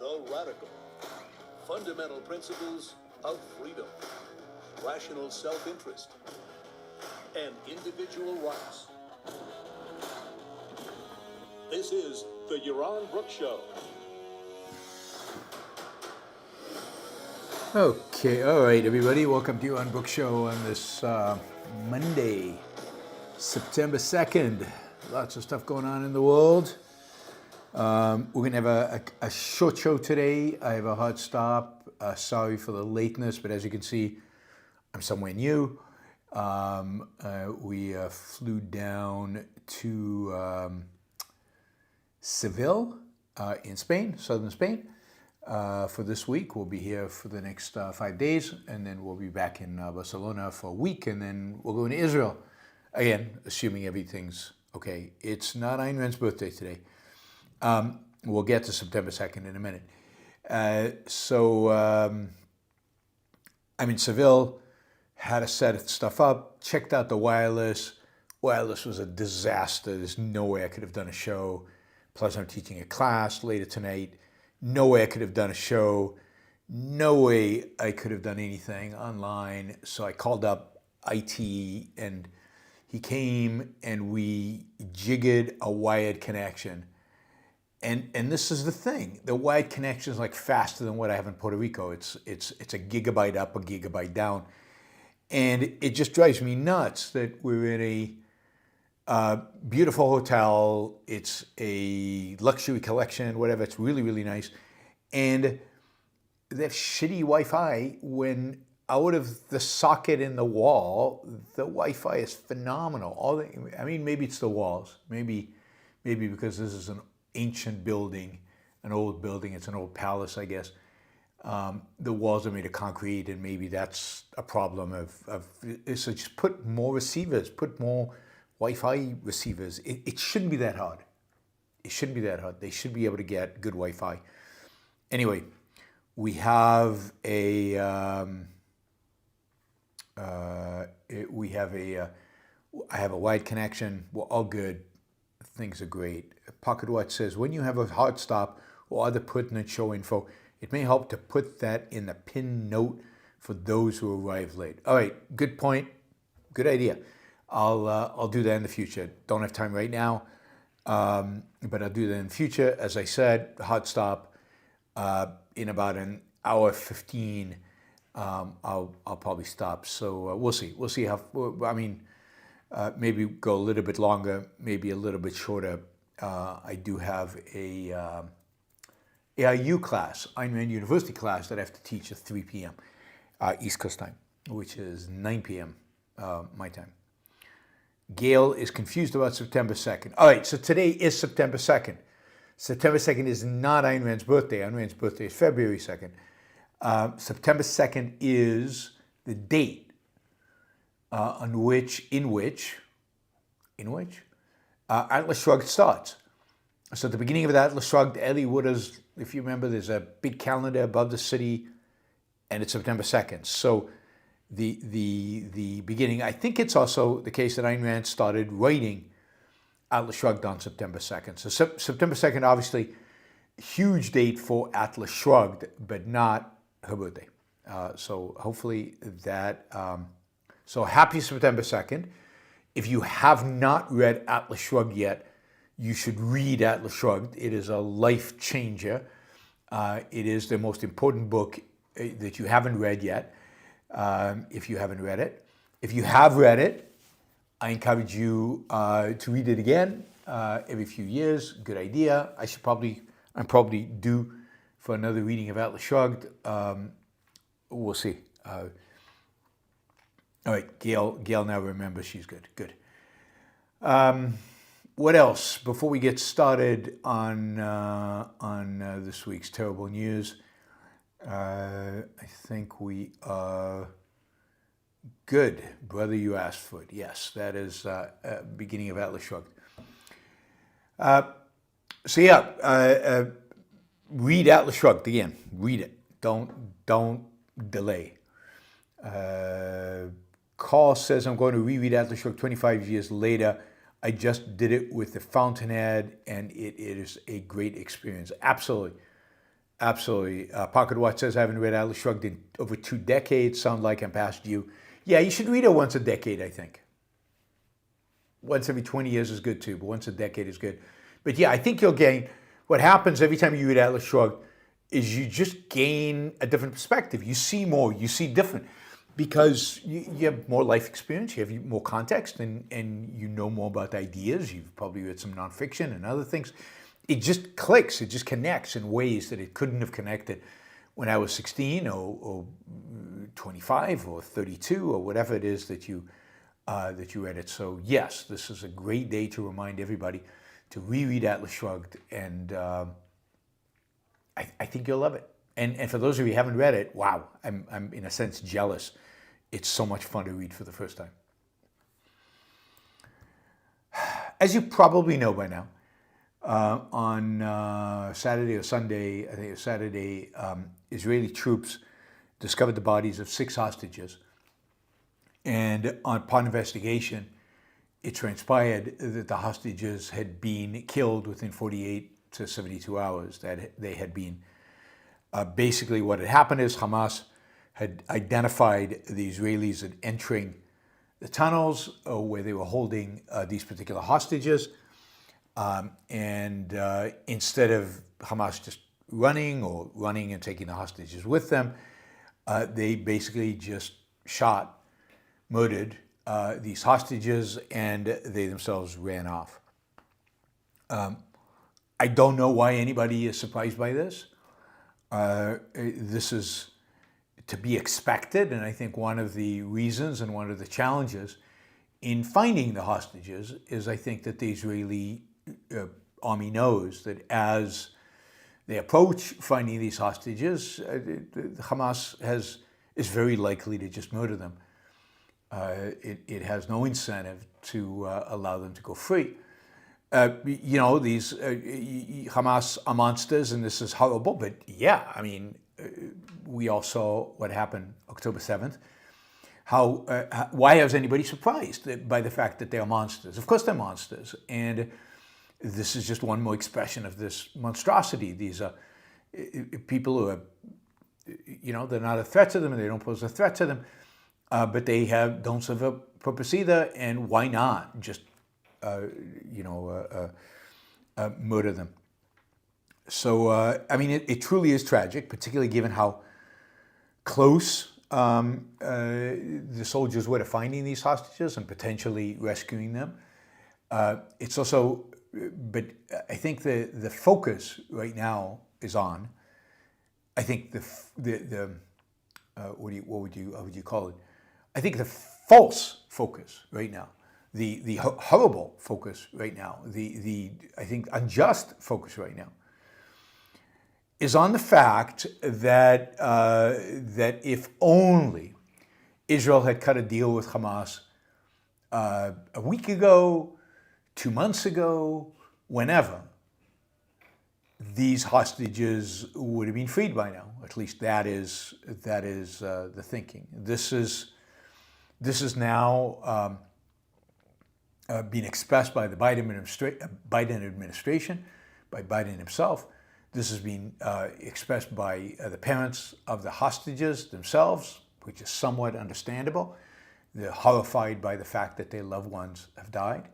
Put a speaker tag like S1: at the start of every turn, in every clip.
S1: the radical, fundamental principles of freedom, rational self-interest, and individual rights. This is the Yaron Brook Show.
S2: Okay, all right, everybody. Welcome to Yaron Brook Show on this Monday, September 2nd. Lots of stuff going on in the world. We're going to have a short show today. I have a hard stop. Sorry for the lateness, but as you can see, I'm somewhere new. We flew down to Seville in Spain, southern Spain, for this week. We'll be here for the next 5 days, and then we'll be back in Barcelona for a week, and then we'll go to Israel. Again, assuming everything's okay. It's not Ayn Rand's birthday today. We'll get to September 2nd in a minute. I'm in Seville, had to set stuff up, checked out the wireless. Wireless was a disaster. There's no way I could have done a show. Plus, I'm teaching a class later tonight. No way I could have done a show. No way I could have done anything online. So I called up IT, and he came, and we jiggered a wired connection. And this is the thing. The wired connection is like faster than what I have in Puerto Rico. It's a gigabyte up, a gigabyte down. And it just drives me nuts that we're in a beautiful hotel. It's a luxury collection, whatever. It's really, really nice. And they have shitty Wi-Fi when out of the socket in the wall, the Wi-Fi is phenomenal. Maybe it's the walls. Maybe because this is an ancient building, an old building. It's an old palace, I guess. The walls are made of concrete, and maybe that's a problem so just put more receivers, put more Wi-Fi receivers. It shouldn't be that hard. It shouldn't be that hard. They should be able to get good Wi-Fi. Anyway, we have I have a wide connection. We're all good. Things are great. Pocket Watch says, when you have a hard stop or other pertinent show info, it may help to put that in the pin note for those who arrive late. All right, good point. Good idea. I'll do that in the future. Don't have time right now, but I'll do that in the future. As I said, hard stop in about an hour 15. I'll probably stop. So we'll see. We'll see how. Maybe go a little bit longer, maybe a little bit shorter. I do have a AIU class, Ayn Rand University class, that I have to teach at 3 p.m. East Coast time, which is 9 p.m. My time. Gail is confused about September 2nd. All right, so today is September 2nd. September 2nd is not Ayn Rand's birthday. Ayn Rand's birthday is February 2nd. September 2nd is the date in which Atlas Shrugged starts. So at the beginning of Atlas Shrugged, Ellie Wooders, if you remember, there's a big calendar above the city, and it's September 2nd. So the beginning, I think it's also the case that Ayn Rand started writing Atlas Shrugged on September 2nd. So September 2nd, obviously, huge date for Atlas Shrugged, but not her birthday. So hopefully that... So happy September 2nd. If you have not read Atlas Shrugged yet, you should read Atlas Shrugged. It is a life changer. It is the most important book that you haven't read yet, if you haven't read it. If you have read it, I encourage you to read it again every few years. Good idea. I'm probably due for another reading of Atlas Shrugged. We'll see. All right, Gail now remembers she's good. Good. What else? Before we get started on this week's terrible news, I think we are good. Brother, you asked for it. Yes, that is beginning of Atlas Shrugged. Read Atlas Shrugged again. Read it. Don't delay. Carl says, I'm going to reread Atlas Shrugged 25 years later. I just did it with the Fountainhead, and it is a great experience. Absolutely. absolutely. Pocket Watch says, I haven't read Atlas Shrugged in over 2 decades. Sound like I'm past due. Yeah, you should read it once a decade, I think. Once every 20 years is good too, but once a decade is good. But yeah, I think you'll gain, what happens every time you read Atlas Shrugged is you just gain a different perspective. You see more, you see different, because you have more life experience, you have more context, and you know more about ideas. You've probably read some nonfiction and other things. It just clicks, it just connects in ways that it couldn't have connected when I was 16 or 25 or 32 or whatever it is that you read it. So yes, this is a great day to remind everybody to reread Atlas Shrugged, and I think you'll love it. And for those of you who haven't read it, wow, I'm in a sense jealous. It's so much fun to read for the first time. As you probably know by now, on Saturday or Sunday, I think it was Saturday, Israeli troops discovered the bodies of 6 hostages. And upon investigation, it transpired that the hostages had been killed within 48 to 72 hours, that they had been. Basically what had happened is Hamas had identified the Israelis as entering the tunnels where they were holding these particular hostages. And instead of Hamas just running and taking the hostages with them, they basically just murdered these hostages, and they themselves ran off. I don't know why anybody is surprised by this. This is to be expected, and I think one of the reasons and one of the challenges in finding the hostages is, I think, that the Israeli army knows that as they approach finding these hostages, Hamas is very likely to just murder them. It has no incentive to allow them to go free. These Hamas are monsters, and this is horrible, but yeah, I mean, we all saw what happened October 7th. Why is anybody surprised by the fact that they are monsters? Of course they're monsters, and this is just one more expression of this monstrosity. These are people who are, they're not a threat to them, and they don't pose a threat to them, but they don't serve a purpose either, and why not just murder them? So, I mean, it truly is tragic, particularly given how close the soldiers were to finding these hostages and potentially rescuing them. It's also, but I think the focus right now is on, I think how would you call it? I think the false focus right now, the horrible focus right now, I think unjust focus right now, is on the fact that that if only Israel had cut a deal with Hamas a week ago, 2 months ago, whenever, these hostages would have been freed by now. At least that is the thinking. This is now being expressed by the Biden administration, by Biden himself. This has been expressed by the parents of the hostages themselves, which is somewhat understandable. They're horrified by the fact that their loved ones have died.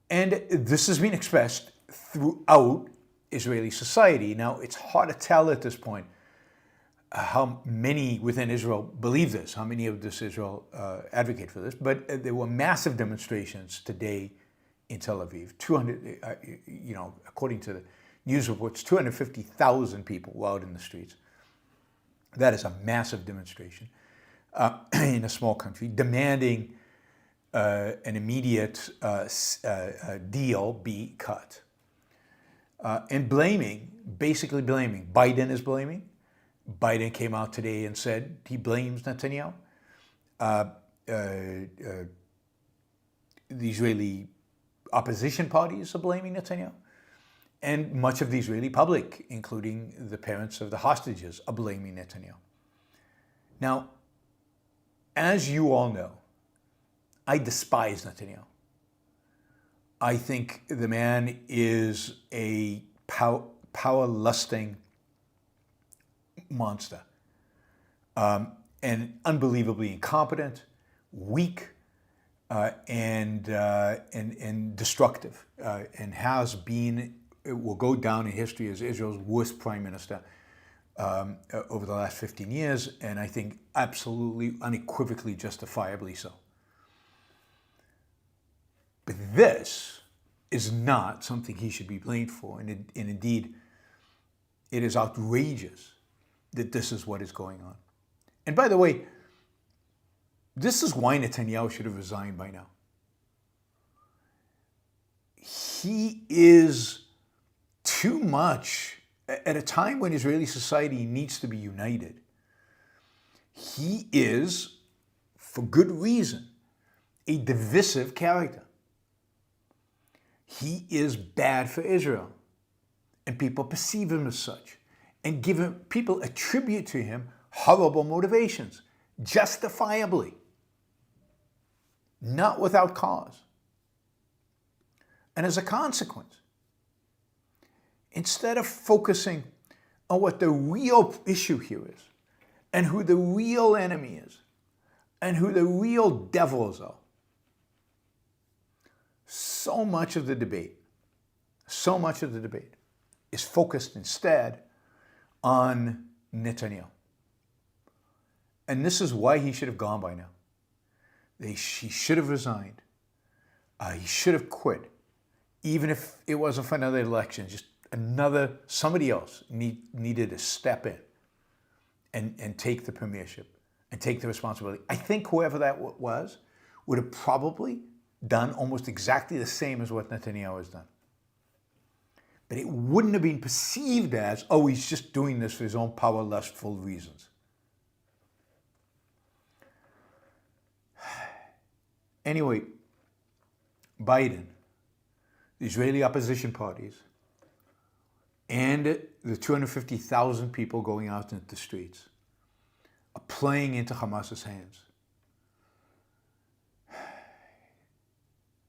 S2: And this has been expressed throughout Israeli society. Now, it's hard to tell at this point how many within Israel believe this, how many of this Israel advocate for this, but there were massive demonstrations today in Tel Aviv. 200, according to the news reports, 250,000 people were out in the streets. That is a massive demonstration in a small country, demanding an immediate deal be cut. And basically blaming. Biden is blaming. Biden came out today and said he blames Netanyahu. The Israeli opposition parties are blaming Netanyahu. And much of the Israeli public, including the parents of the hostages, are blaming Netanyahu. Now, as you all know, I despise Netanyahu. I think the man is a power-lusting monster. And unbelievably incompetent, weak, and destructive, and has been, it will go down in history as Israel's worst prime minister over the last 15 years, and I think absolutely, unequivocally, justifiably so. But this is not something he should be blamed for, and indeed, it is outrageous that this is what is going on. And by the way, this is why Netanyahu should have resigned by now. He is too much, at a time when Israeli society needs to be united, he is, for good reason, a divisive character. He is bad for Israel, and people perceive him as such, and people attribute to him horrible motivations, justifiably, not without cause. And as a consequence, instead of focusing on what the real issue here is, and who the real enemy is, and who the real devils are, so much of the debate is focused instead on Netanyahu. And this is why he should have gone by now. He should have resigned. He should have quit. Even if it wasn't for another election, just somebody else needed to step in and take the premiership and take the responsibility. I think whoever that was would have probably done almost exactly the same as what Netanyahu has done. But it wouldn't have been perceived as, oh, he's just doing this for his own power lustful reasons. Anyway, Biden, the Israeli opposition parties, and the 250,000 people going out into the streets are playing into Hamas's hands.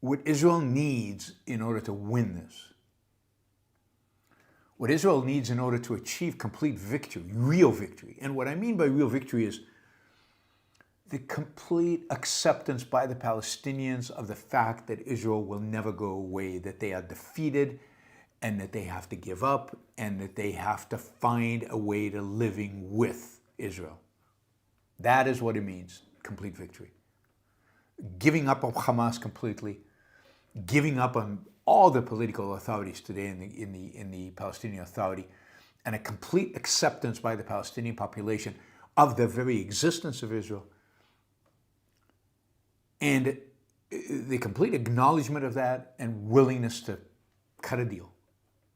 S2: What Israel needs in order to win this, what Israel needs in order to achieve complete victory, real victory, and what I mean by real victory is the complete acceptance by the Palestinians of the fact that Israel will never go away, that they are defeated, and that they have to give up, and that they have to find a way to living with Israel. That is what it means, complete victory. Giving up on Hamas completely, giving up on all the political authorities today in the Palestinian Authority, and a complete acceptance by the Palestinian population of the very existence of Israel, and the complete acknowledgement of that and willingness to cut a deal,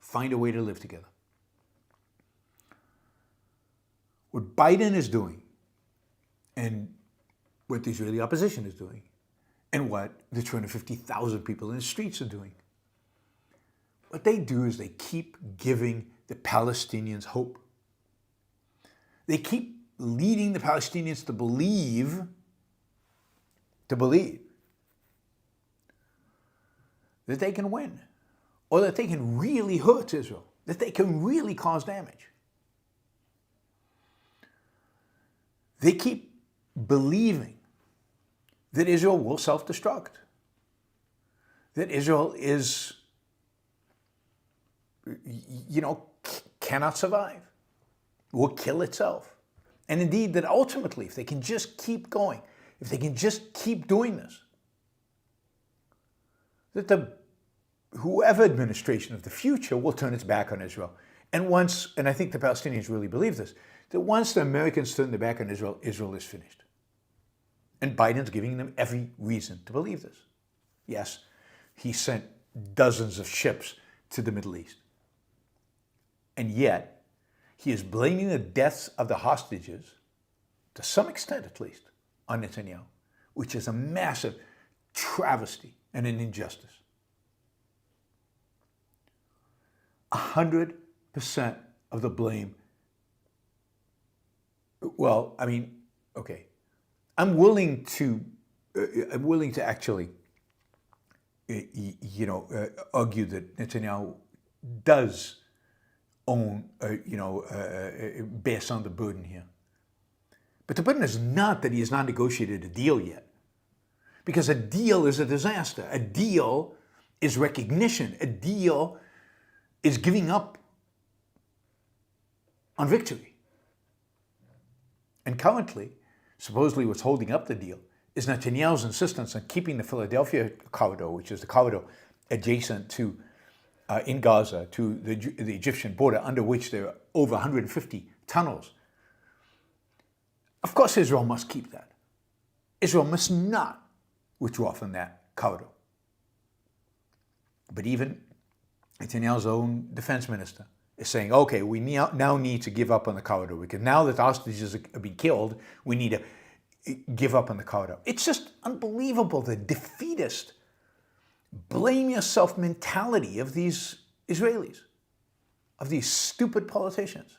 S2: find a way to live together. What Biden is doing, and what the Israeli opposition is doing, and what the 250,000 people in the streets are doing, what they do is they keep giving the Palestinians hope. They keep leading the Palestinians to believe that they can win, or that they can really hurt Israel, that they can really cause damage. They keep believing that Israel will self-destruct, that Israel is, cannot survive, will kill itself. And indeed, that ultimately, if they can just keep going, if they can just keep doing this, that whoever administration of the future will turn its back on Israel. And I think the Palestinians really believe this, that once the Americans turn their back on Israel, Israel is finished. And Biden's giving them every reason to believe this. Yes, he sent dozens of ships to the Middle East. And yet, he is blaming the deaths of the hostages, to some extent at least, on Netanyahu, which is a massive travesty and an injustice. 100% of the blame. Well, I mean, okay. I'm willing to actually, argue that Netanyahu does own, bear some of the burden here. But the burden is not that he has not negotiated a deal yet. Because a deal is a disaster. A deal is recognition. A deal is giving up on victory. And currently, supposedly what's holding up the deal is Netanyahu's insistence on keeping the Philadelphia corridor, which is the corridor adjacent to, in Gaza, to the Egyptian border, under which there are over 150 tunnels. Of course Israel must keep that. Israel must not withdraw from that corridor. But even Netanyahu's own defense minister is saying, okay, we now need to give up on the corridor, because now that the hostages are being killed, we need to give up on the corridor. It's just unbelievable, the defeatist, blame yourself mentality of these Israelis, of these stupid politicians.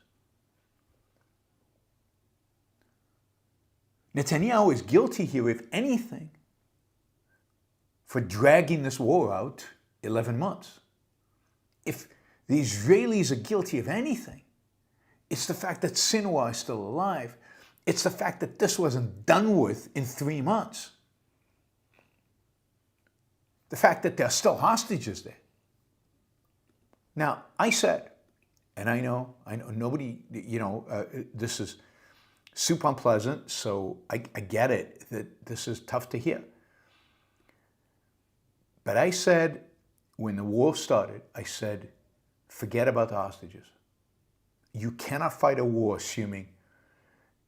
S2: Netanyahu is guilty here, if anything, for dragging this war out 11 months. If the Israelis are guilty of anything, it's the fact that Sinwar is still alive. It's the fact that this wasn't done with in 3 months. The fact that there are still hostages there. Now, I said, and I know nobody, this is super unpleasant, so I get it, that this is tough to hear. But I said, when the war started, I said, forget about the hostages. You cannot fight a war assuming,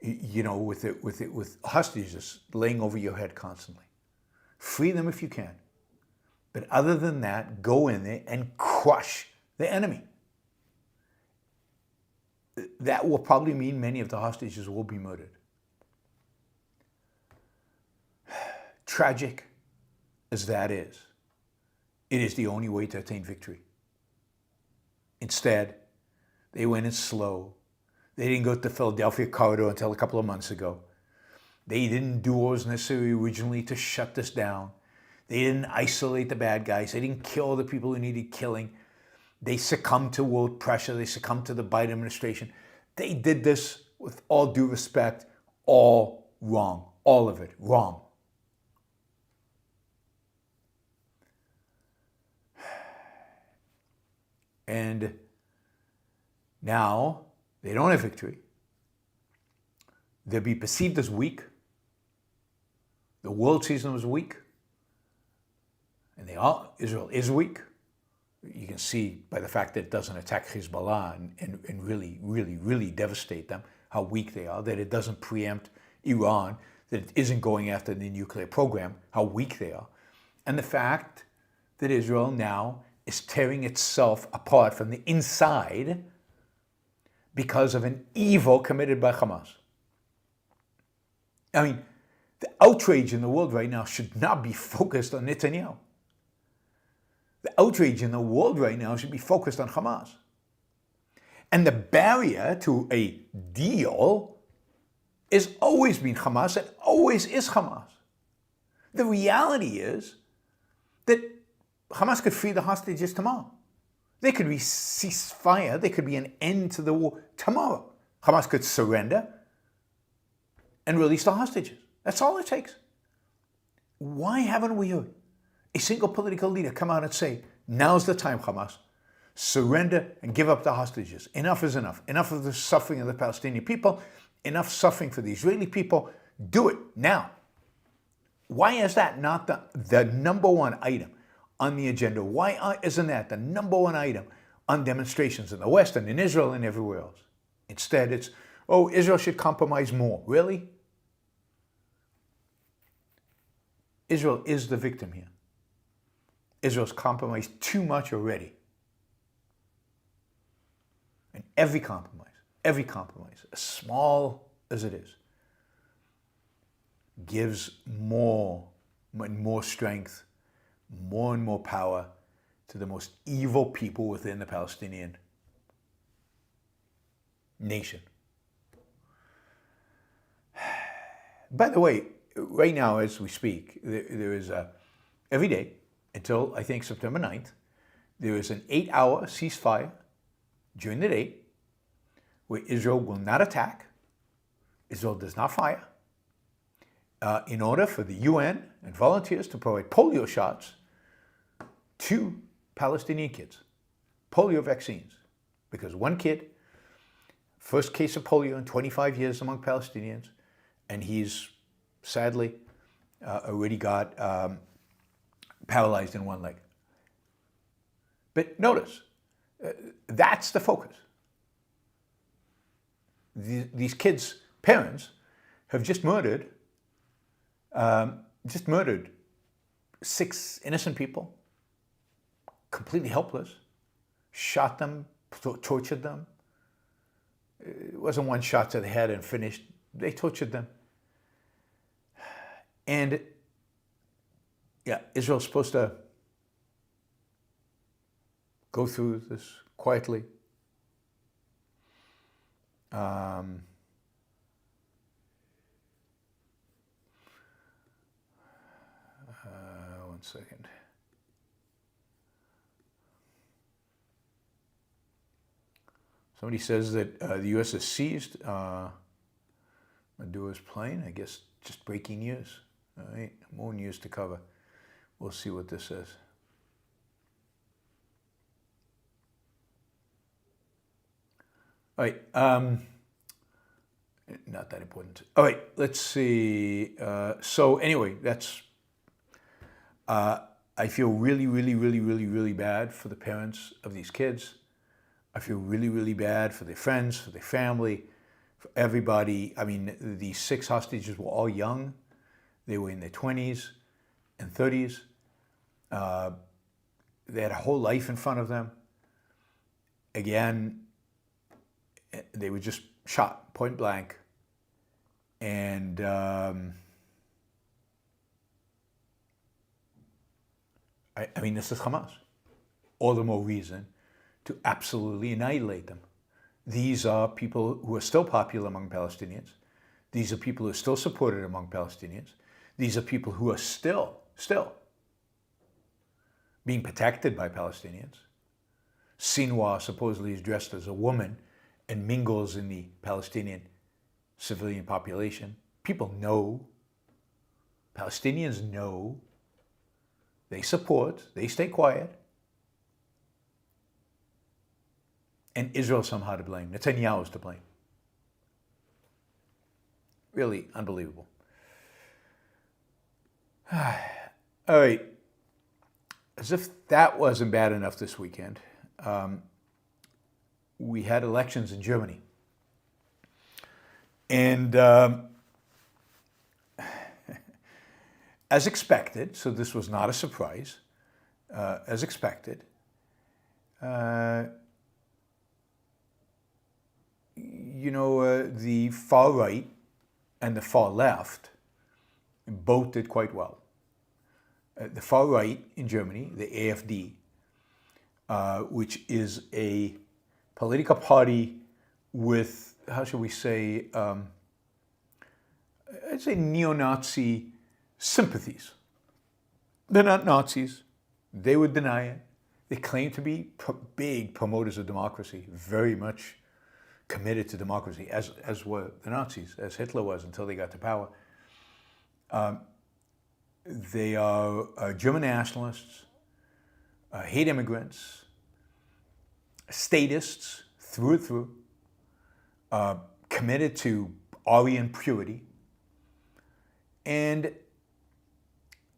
S2: with hostages laying over your head constantly. Free them if you can. But other than that, go in there and crush the enemy. That will probably mean many of the hostages will be murdered. Tragic as that is, it is the only way to attain victory. Instead, they went in slow. They didn't go to the Philadelphia corridor until a couple of months ago. They didn't do what was necessary originally to shut this down. They didn't isolate the bad guys. They didn't kill the people who needed killing. They succumbed to world pressure. They succumbed to the Biden administration. They did this, with all due respect, all wrong. All of it wrong. And now they don't have victory. They'll be perceived as weak. The world sees them as weak. And they are. Israel is weak. You can see by the fact that it doesn't attack Hezbollah and really devastate them, how weak they are, that it doesn't preempt Iran, that it isn't going after the nuclear program, how weak they are. And the fact that Israel now is tearing itself apart from the inside because of an evil committed by Hamas. I mean, the outrage in the world right now should not be focused on Netanyahu. The outrage in the world right now should be focused on Hamas. And the barrier to a deal has always been Hamas and always is Hamas. The reality is that Hamas could free the hostages tomorrow. There could be ceasefire, there could be an end to the war tomorrow. Hamas could surrender and release the hostages. That's all it takes. Why haven't we heard a single political leader come out and say, now's the time, Hamas, surrender and give up the hostages. Enough is enough. Enough of the suffering of the Palestinian people, enough suffering for the Israeli people. Do it now. Why is that not the number one item on the agenda? Why isn't that the number one item on demonstrations in the West and in Israel and everywhere else? Instead, it's, oh, Israel should compromise more. Really? Israel is the victim here. Israel's compromised too much already. And every compromise, as small as it is, gives more and more strength, more and more power to the most evil people within the Palestinian nation. By the way, right now as we speak, there is every day, until I think September 9th, there is an 8-hour ceasefire during the day where Israel will not attack, Israel does not fire, in order for the UN and volunteers to provide polio shots to Palestinian kids, polio vaccines. Because one kid, first case of polio in 25 years among Palestinians, and he's sadly already got paralyzed in one leg. But notice, that's the focus. These kids' parents have just murdered 6 innocent people, completely helpless, shot them, tortured them. It wasn't one shot to the head and finished. They tortured them. And yeah, Israel's supposed to go through this quietly. One second. Somebody says that the U.S. has seized Maduro's plane. I guess just breaking news. All right, more news to cover. We'll see what this says. All right, not that important. All right, let's see. So anyway, that's, I feel really bad for the parents of these kids. I feel really bad for their friends, for their family, for everybody. I mean, these 6 hostages were all young. They were in their 20s and 30s. They had a whole life in front of them. Again, they were just shot point blank. And I mean, this is Hamas. All the more reason to absolutely annihilate them. These are people who are still popular among Palestinians. These are people who are still supported among Palestinians. These are people who are still being protected by Palestinians. Sinwar supposedly is dressed as a woman and mingles in the Palestinian civilian population. People know. Palestinians know. They support. They stay quiet. And Israel somehow to blame. Netanyahu is to blame. Really unbelievable. All right. As if that wasn't bad enough this weekend, we had elections in Germany. And as expected, so this was not a surprise, as expected, the far right and the far left both did quite well. The far right in Germany, the AFD, which is a political party with, how shall we say, I'd say neo-Nazi sympathies. They're not Nazis. They would deny it. They claim to be big promoters of democracy, very much committed to democracy, as were the Nazis, as Hitler was until they got to power. They are German nationalists, hate immigrants, statists through and through, committed to Aryan purity. And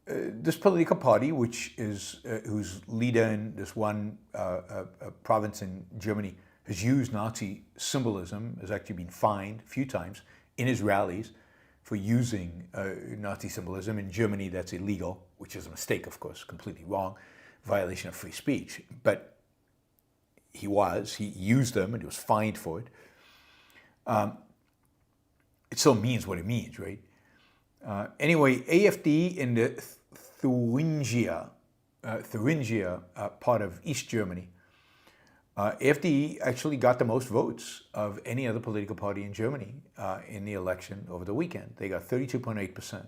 S2: this political party, which is whose leader in this one province in Germany has used Nazi symbolism, has actually been fined a few times in his rallies for using Nazi symbolism. In Germany, that's illegal, which is a mistake, of course, completely wrong, violation of free speech. But he used them and he was fined for it. It still means what it means, right? Anyway, AFD in the Thuringia part of East Germany, AFD actually got the most votes of any other political party in Germany in the election over the weekend. They got 32.8%.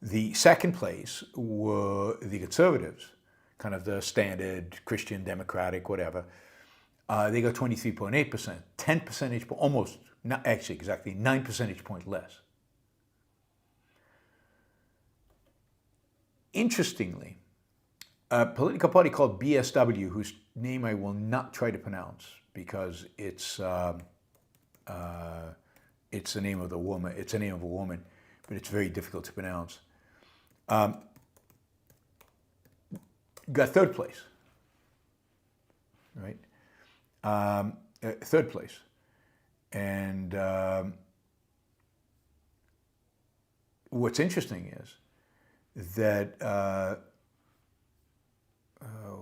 S2: The second place were the Conservatives, kind of the standard Christian, democratic, whatever. They got 23.8%, 10 percentage point, almost, not actually exactly 9 percentage point less. Interestingly, a political party called BSW, whose name I will not try to pronounce because it's the name of the woman. It's a name of a woman, but it's very difficult to pronounce. Got third place, right? Third place, and what's interesting is that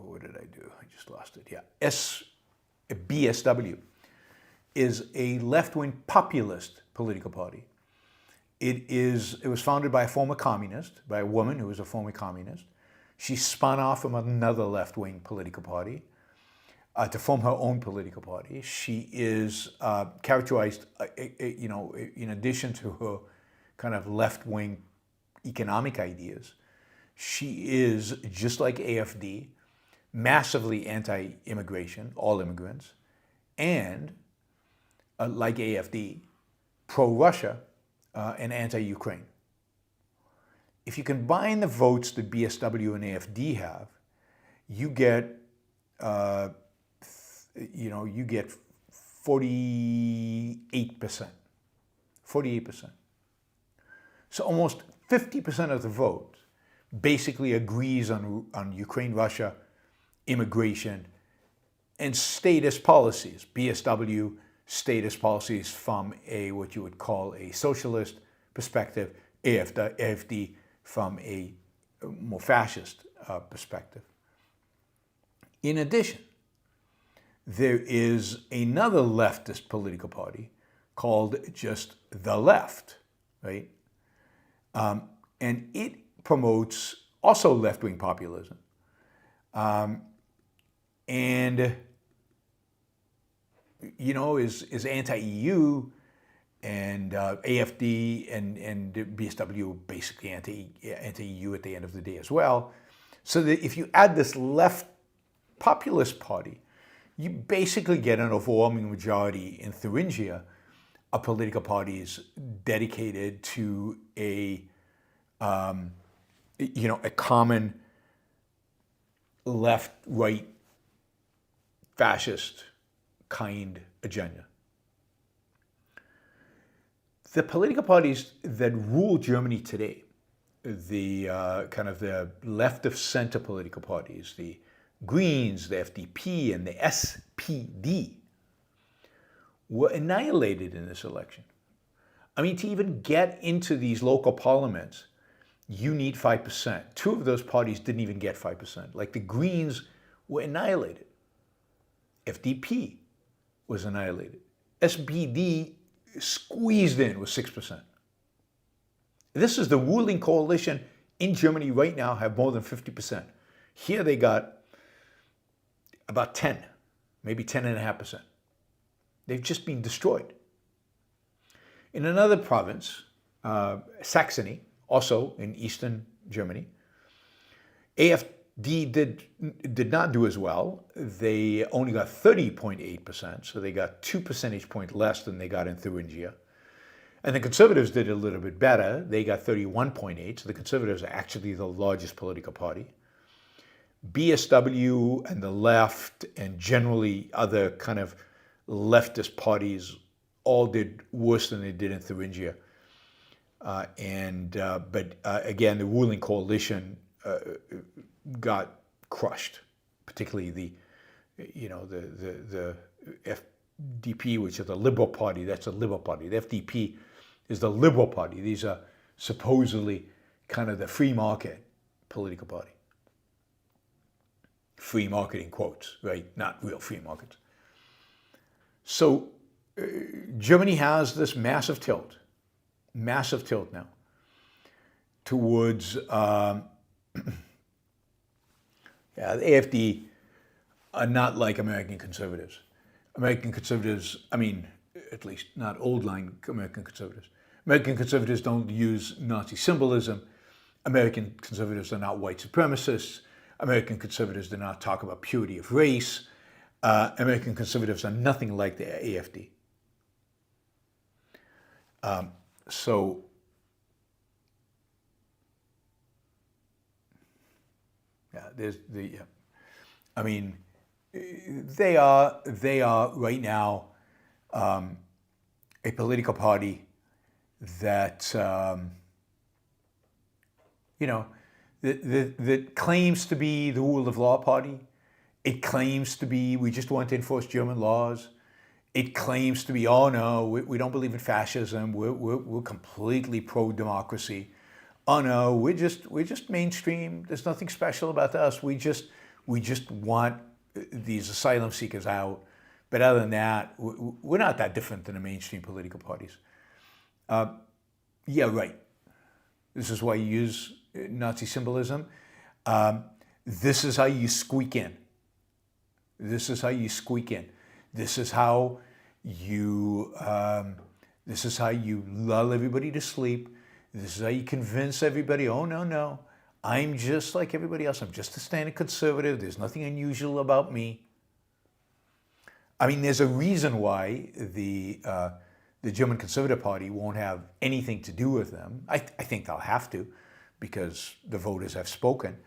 S2: what did I do? I just lost it. Yeah, BSW is a left-wing populist political party. It was founded by a former communist, by a woman who was a former communist. She spun off from another left-wing political party to form her own political party. She is characterized, in addition to her kind of left-wing economic ideas, she is, just like AFD, massively anti-immigration, all immigrants, and like AFD, pro-Russia and anti-Ukraine. If you combine the votes that BSW and AFD have, you get, 48%. 48%. So almost 50% of the vote basically agrees on Ukraine, Russia, immigration, and statist policies. BSW statist policies from what you would call a socialist perspective, AFD from a more fascist perspective. In addition, there is another leftist political party called just the left, right? And it promotes also left-wing populism. Is anti-EU, and AFD and BSW basically anti-EU at the end of the day as well. So that if you add this left populist party, you basically get an overwhelming majority in Thuringia of political parties dedicated to a common left-right fascist kind agenda. The political parties that rule Germany today, the kind of the left of center political parties, the Greens, the FDP, and the SPD, were annihilated in this election. I mean, to even get into these local parliaments, you need 5%. Two of those parties didn't even get 5%. Like the Greens were annihilated. FDP was annihilated. SPD squeezed in with 6%. This is the ruling coalition in Germany right now, have more than 50%. Here they got about 10, maybe 10.5%. They've just been destroyed. In another province, Saxony, also in eastern Germany, AFD did not do as well. They only got 30.8%, so they got 2 percentage points less than they got in Thuringia. And the Conservatives did a little bit better. They got 31.8, so the Conservatives are actually the largest political party. BSW and the left and generally other kind of leftist parties all did worse than they did in Thuringia. But again, the ruling coalition got crushed, particularly the FDP, which is the Liberal Party. That's a Liberal Party. The FDP is the Liberal Party. These are supposedly kind of the free market political party. Free market in quotes, right? Not real free markets. So Germany has this massive tilt now towards the AFD are not like American conservatives. American conservatives, I mean, at least not old-line American conservatives. American conservatives don't use Nazi symbolism. American conservatives are not white supremacists. American conservatives do not talk about purity of race. American conservatives are nothing like the AFD. So yeah, there's the. I mean, they are right now a political party that that claims to be the rule of law party. It claims to be we just want to enforce German laws. It claims to be, oh no, we don't believe in fascism. We're completely pro-democracy. Oh no, we're just mainstream. There's nothing special about us. We just want these asylum seekers out. But other than that, we're not that different than the mainstream political parties. Yeah, right. This is why you use Nazi symbolism. This is how you squeak in. This is how you squeak in. This is how you lull everybody to sleep. This is how you convince everybody, oh, no, I'm just like everybody else. I'm just a standard conservative. There's nothing unusual about me. I mean, there's a reason why the German Conservative Party won't have anything to do with them. I think they'll have to, because the voters have spoken.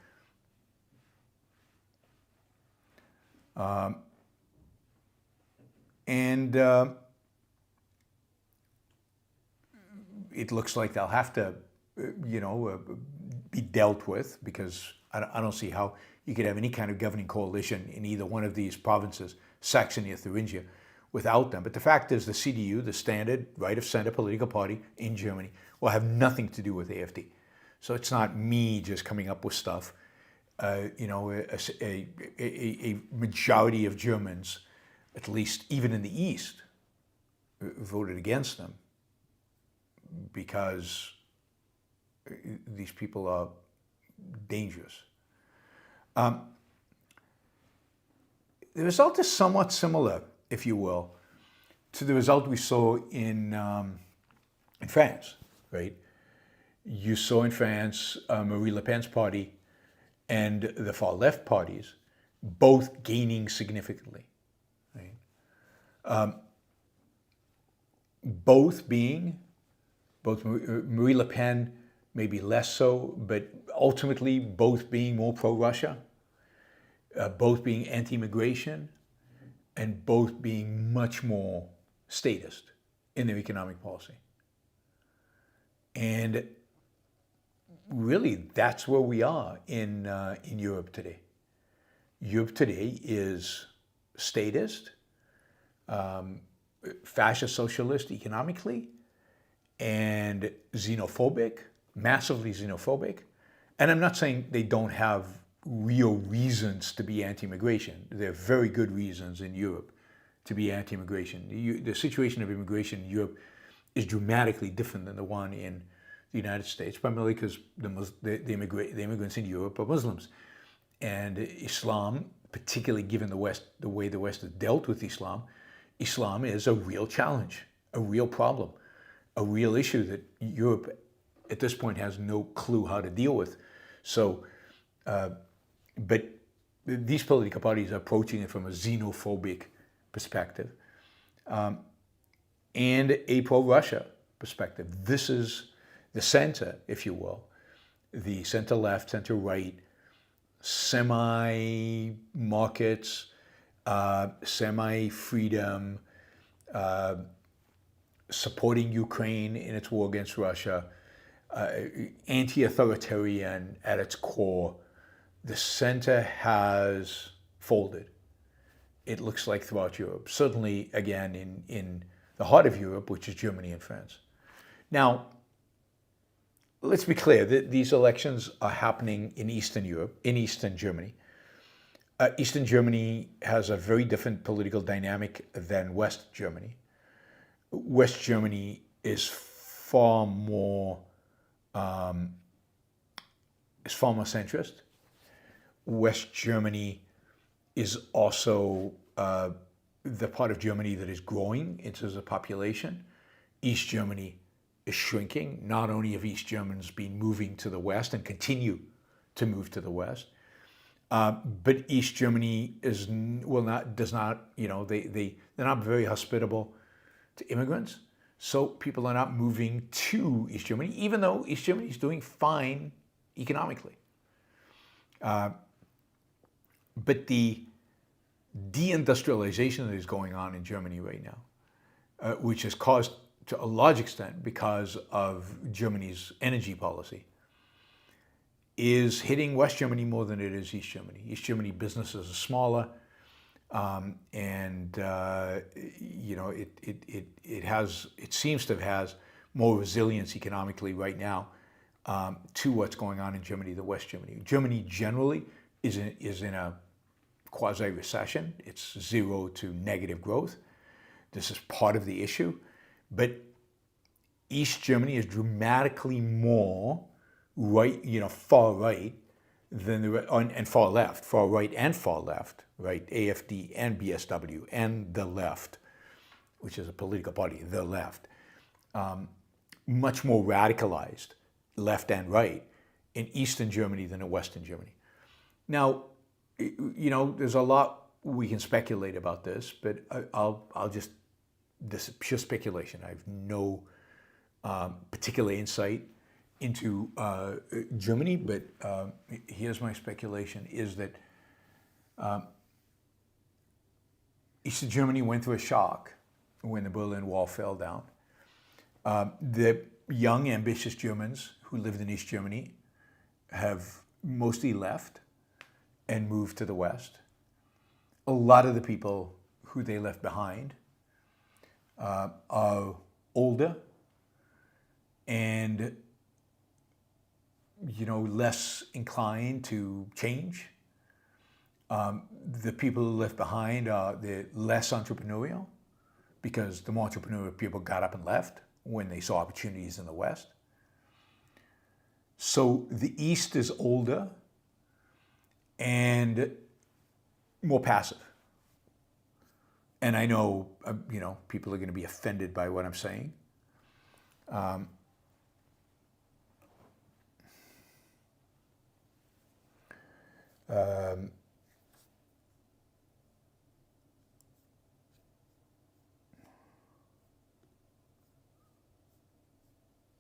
S2: It looks like they'll have to, be dealt with, because I don't see how you could have any kind of governing coalition in either one of these provinces, Saxony or Thuringia, without them. But the fact is the CDU, the standard right-of-center political party in Germany, will have nothing to do with AFD. So it's not me just coming up with stuff. A majority of Germans, at least even in the East, voted against them because these people are dangerous. The result is somewhat similar, if you will, to the result we saw in France, right? You saw in France Marine Le Pen's party and the far left parties both gaining significantly, right? Both Marine Le Pen maybe less so, but ultimately both being more pro-Russia, both being anti-immigration, and both being much more statist in their economic policy. And really, that's where we are in Europe today. Europe today is statist, fascist socialist economically, and xenophobic, massively xenophobic. And I'm not saying they don't have real reasons to be anti-immigration. There are very good reasons in Europe to be anti-immigration. The situation of immigration in Europe is dramatically different than the one in the United States, primarily because the immigrants in Europe are Muslims. And Islam, particularly given the way the West has dealt with Islam, Islam is a real challenge, a real problem, a real issue that Europe at this point has no clue how to deal with. So, but these political parties are approaching it from a xenophobic perspective and a pro-Russia perspective. This is the center, if you will, the center-left, center-right, semi-markets, semi-freedom, supporting Ukraine in its war against Russia, anti-authoritarian at its core. The center has folded, it looks like, throughout Europe. Certainly, again, in the heart of Europe, which is Germany and France. Now, let's be clear that these elections are happening in Eastern Europe, in Eastern Germany. Eastern Germany has a very different political dynamic than West Germany. West Germany is far more centrist. West Germany is also the part of Germany that is growing in terms of population. East Germany is shrinking. Not only have East Germans been moving to the West and continue to move to the West, But East Germany does not, they're not very hospitable to immigrants. So people are not moving to East Germany, even though East Germany is doing fine economically. But the deindustrialization that is going on in Germany right now, which is caused to a large extent because of Germany's energy policy, is hitting West Germany more than it is East Germany. East Germany businesses are smaller, and it seems to have more resilience economically right now to what's going on in Germany than West Germany. Germany generally is in a quasi-recession. It's 0 to negative growth. This is part of the issue, but East Germany is dramatically more far right than and far left, far right and far left, right? AFD and BSW and the left, which is a political party, the left, much more radicalized, left and right, in Eastern Germany than in Western Germany. Now, there's a lot we can speculate about this, but this is pure speculation. I have no particular insight into Germany, but here's my speculation, is that East Germany went through a shock when the Berlin Wall fell down. The young, ambitious Germans who lived in East Germany have mostly left and moved to the West. A lot of the people who they left behind are older and less inclined to change. The people who left behind are less entrepreneurial, because the more entrepreneurial people got up and left when they saw opportunities in the West. So the East is older and more passive. And I know, people are going to be offended by what I'm saying.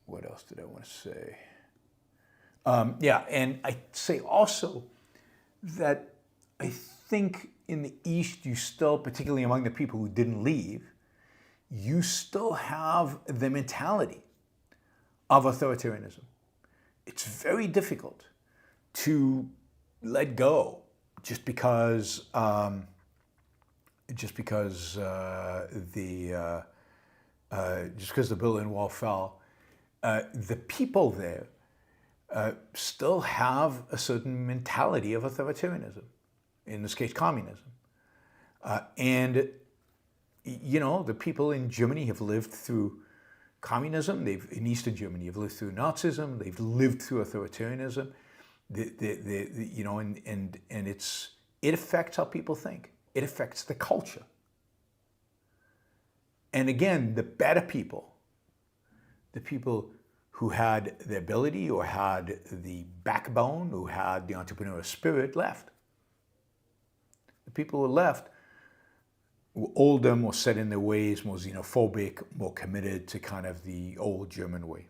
S2: What else did I want to say? And I'd say also that I think in the East, you still, particularly among the people who didn't leave, you still have the mentality of authoritarianism. It's very difficult to let go just because the Berlin Wall fell. The people there still have a certain mentality of authoritarianism, in this case communism. And the people in Germany have lived through communism, in Eastern Germany have lived through Nazism, they've lived through authoritarianism, and it affects how people think. It affects the culture. And again, the better people, the people who had the ability or had the backbone, who had the entrepreneurial spirit, left. The people who left were older, more set in their ways, more xenophobic, more committed to kind of the old German way.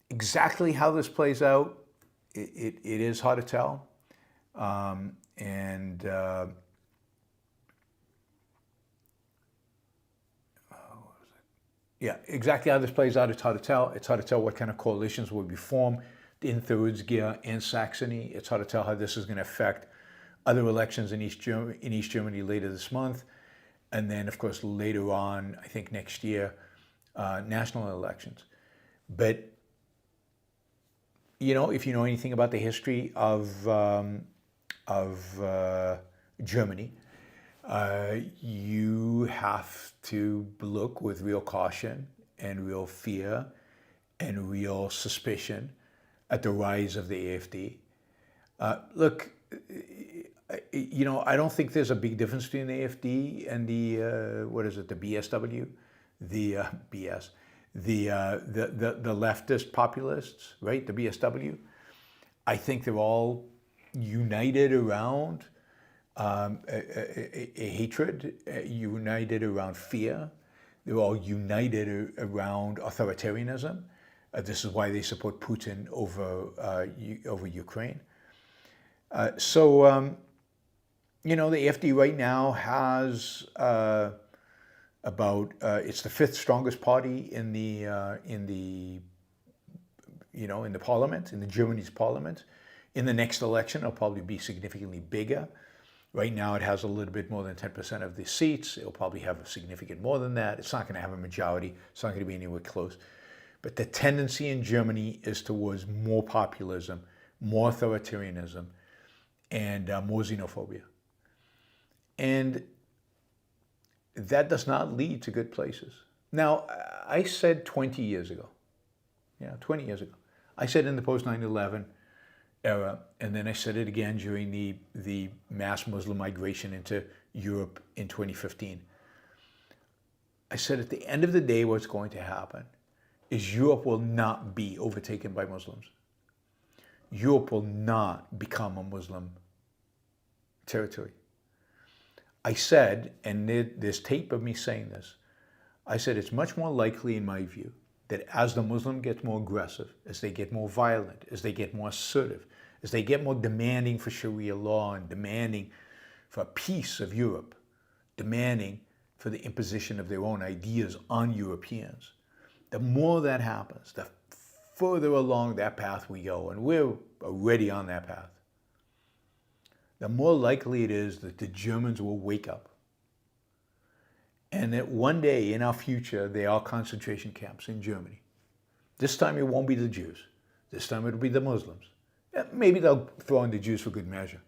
S2: Exactly how this plays out, it is hard to tell. Exactly how this plays out, it's hard to tell. It's hard to tell what kind of coalitions will be formed in Thuringia and Saxony. It's hard to tell how this is going to affect other elections in East Germany later this month. And then, of course, later on, I think next year, national elections. But, if you know anything about the history of Germany, you have to look with real caution and real fear and real suspicion at the rise of the AFD. Look, I don't think there's a big difference between the AFD and the BSW, the BS, the leftist populists, right? The BSW. I think they're all united around a hatred, united around fear. They're all united around authoritarianism. This is why they support Putin over Ukraine. So the AFD right now has it's the fifth strongest party in the parliament, in the Germany's parliament. In the next election, it'll probably be significantly bigger. Right now, it has a little bit more than 10% of the seats. It'll probably have significant more than that. It's not going to have a majority. It's not going to be anywhere close. But the tendency in Germany is towards more populism, more authoritarianism, and more xenophobia. And that does not lead to good places. Now, I said 20 years ago, I said in the post 9/11 era, and then I said it again during the mass Muslim migration into Europe in 2015. I said at the end of the day, what's going to happen is Europe will not be overtaken by Muslims. Europe will not become a Muslim territory. I said, and there's tape of me saying this, I said it's much more likely, in my view, that as the Muslim gets more aggressive, as they get more violent, as they get more assertive, as they get more demanding for Sharia law and demanding for a peace of Europe, demanding for the imposition of their own ideas on Europeans, the more that happens, the further along that path we go, and we're already on that path, the more likely it is that the Germans will wake up and that one day in our future, there are concentration camps in Germany. This time it won't be the Jews. This time it'll be the Muslims. Maybe they'll throw in the Jews for good measure.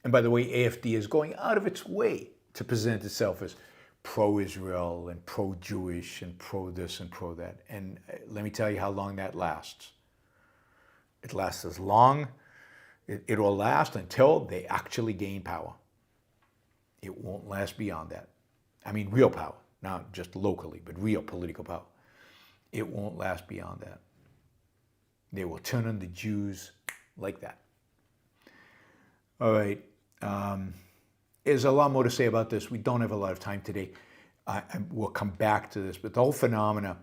S2: And by the way, AFD is going out of its way to present itself as pro-Israel and pro-Jewish and pro-this and pro-that. And let me tell you how long that lasts. It lasts as long, it will last until they actually gain power. It won't last beyond that. I mean, real power, not just locally, but real political power. It won't last beyond that. They will turn on the Jews like that. All right. There's a lot more to say about this. We don't have a lot of time today. We'll come back to this, but the whole phenomena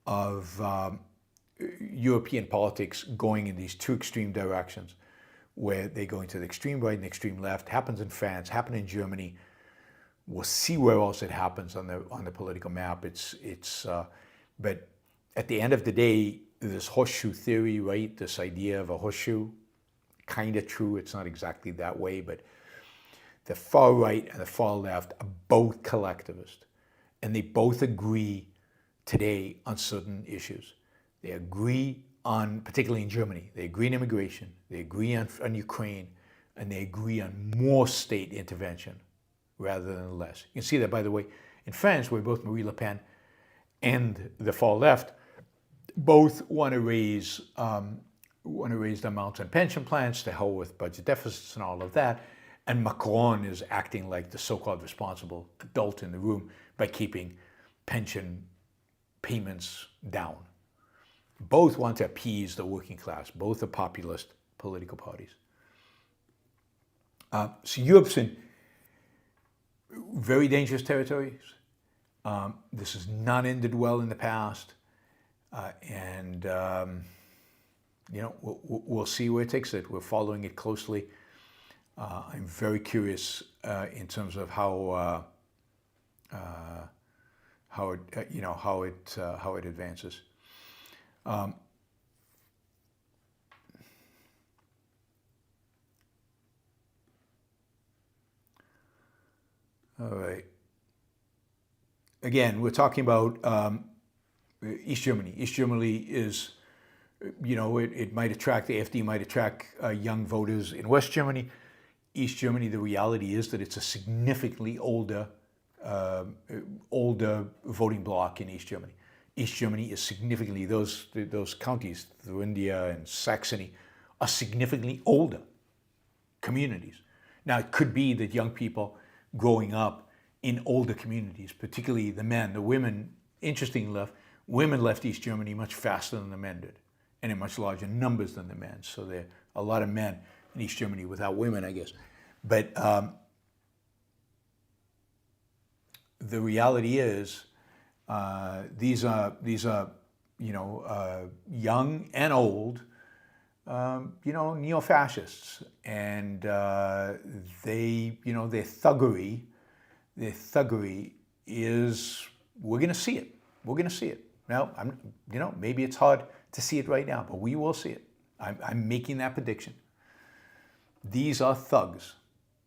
S2: of European politics going in these two extreme directions, where they go into the extreme right and the extreme left, happens in France, happened in Germany. We'll see where else it happens on the political map. But at the end of the day, this horseshoe theory, right? This idea of a horseshoe, kind of true. It's not exactly that way, but the far right and the far left are both collectivist, and they both agree today on certain issues. They agree on, particularly in Germany, they agree on immigration, they agree on Ukraine, and they agree on more state intervention rather than less. You can see that, by the way, in France, where both Marine Le Pen and the far left both want to raise the amounts on pension plans, to hell with budget deficits and all of that. And Macron is acting like the so-called responsible adult in the room by keeping pension payments down. Both want to appease the working class. Both are populist political parties. So Europe's in very dangerous territories. This has not ended well in the past. We'll see where it takes it. We're following it closely. I'm very curious in terms of how it advances. All right. Again, we're talking about East Germany. East Germany is, it might attract, the AfD might attract young voters in West Germany. East Germany, the reality is that it's a significantly older voting bloc in East Germany. East Germany is significantly, those counties, Thuringia and Saxony, are significantly older communities. Now, it could be that young people growing up in older communities, particularly the men, the women interesting enough, women left East Germany much faster than the men did, and in much larger numbers than the men. So there are a lot of men in East Germany without women, I guess. But the reality is, these are young and old, neo-fascists, and their thuggery is, we're going to see it. We're going to see it. Now, maybe it's hard to see it right now, but we will see it. I'm making that prediction. These are thugs.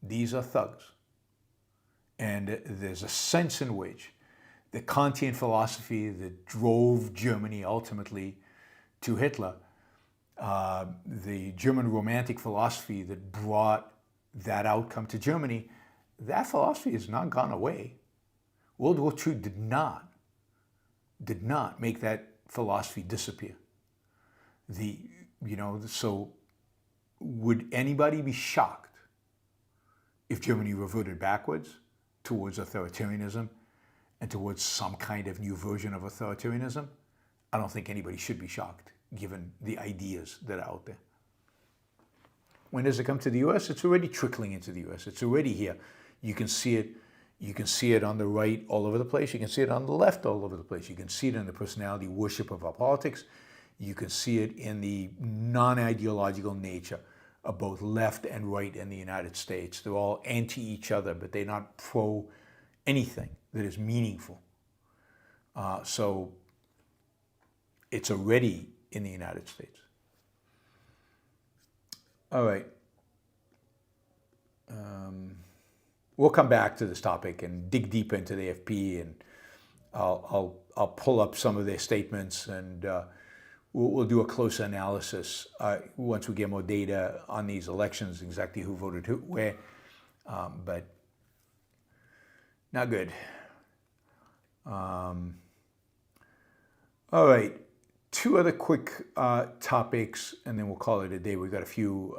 S2: These are thugs. And there's a sense in which the Kantian philosophy that drove Germany ultimately to Hitler, the German Romantic philosophy that brought that outcome to Germany, that philosophy has not gone away. World War II did not make that philosophy disappear. So would anybody be shocked if Germany reverted backwards towards authoritarianism and towards some kind of new version of authoritarianism? I don't think anybody should be shocked, given the ideas that are out there. When does it come to the US? It's already trickling into the US. It's already here. You can see it. You can see it on the right all over the place. You can see it on the left all over the place. You can see it in the personality worship of our politics. You can see it in the non-ideological nature of both left and right in the United States. They're all anti each other, but they're not pro anything that is meaningful. So it's already in the United States. All right. We'll come back to this topic and dig deeper into the AFP, and I'll pull up some of their statements, and we'll do a closer analysis once we get more data on these elections, exactly who voted who, where, but not good. All right, two other quick topics, and then we'll call it a day. We've got a few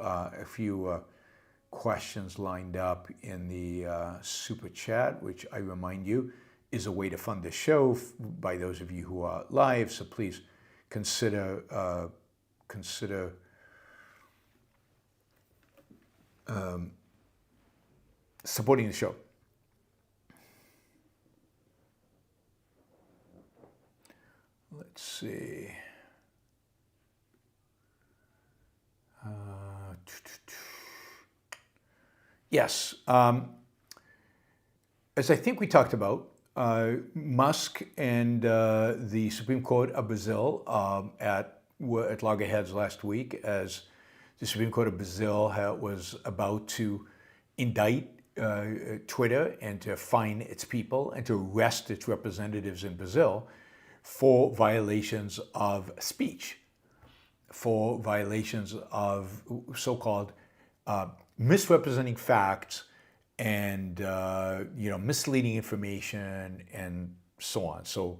S2: questions lined up in the super chat, which I remind you is a way to fund this show by those of you who are live. So please consider supporting the show. Let's see. Yes, as I think we talked about, Musk and the Supreme Court of Brazil were at loggerheads last week, as the Supreme Court of Brazil was about to indict Twitter and to fine its people and to arrest its representatives in Brazil for violations of speech, for violations of so-called misrepresenting facts and misleading information and so on. So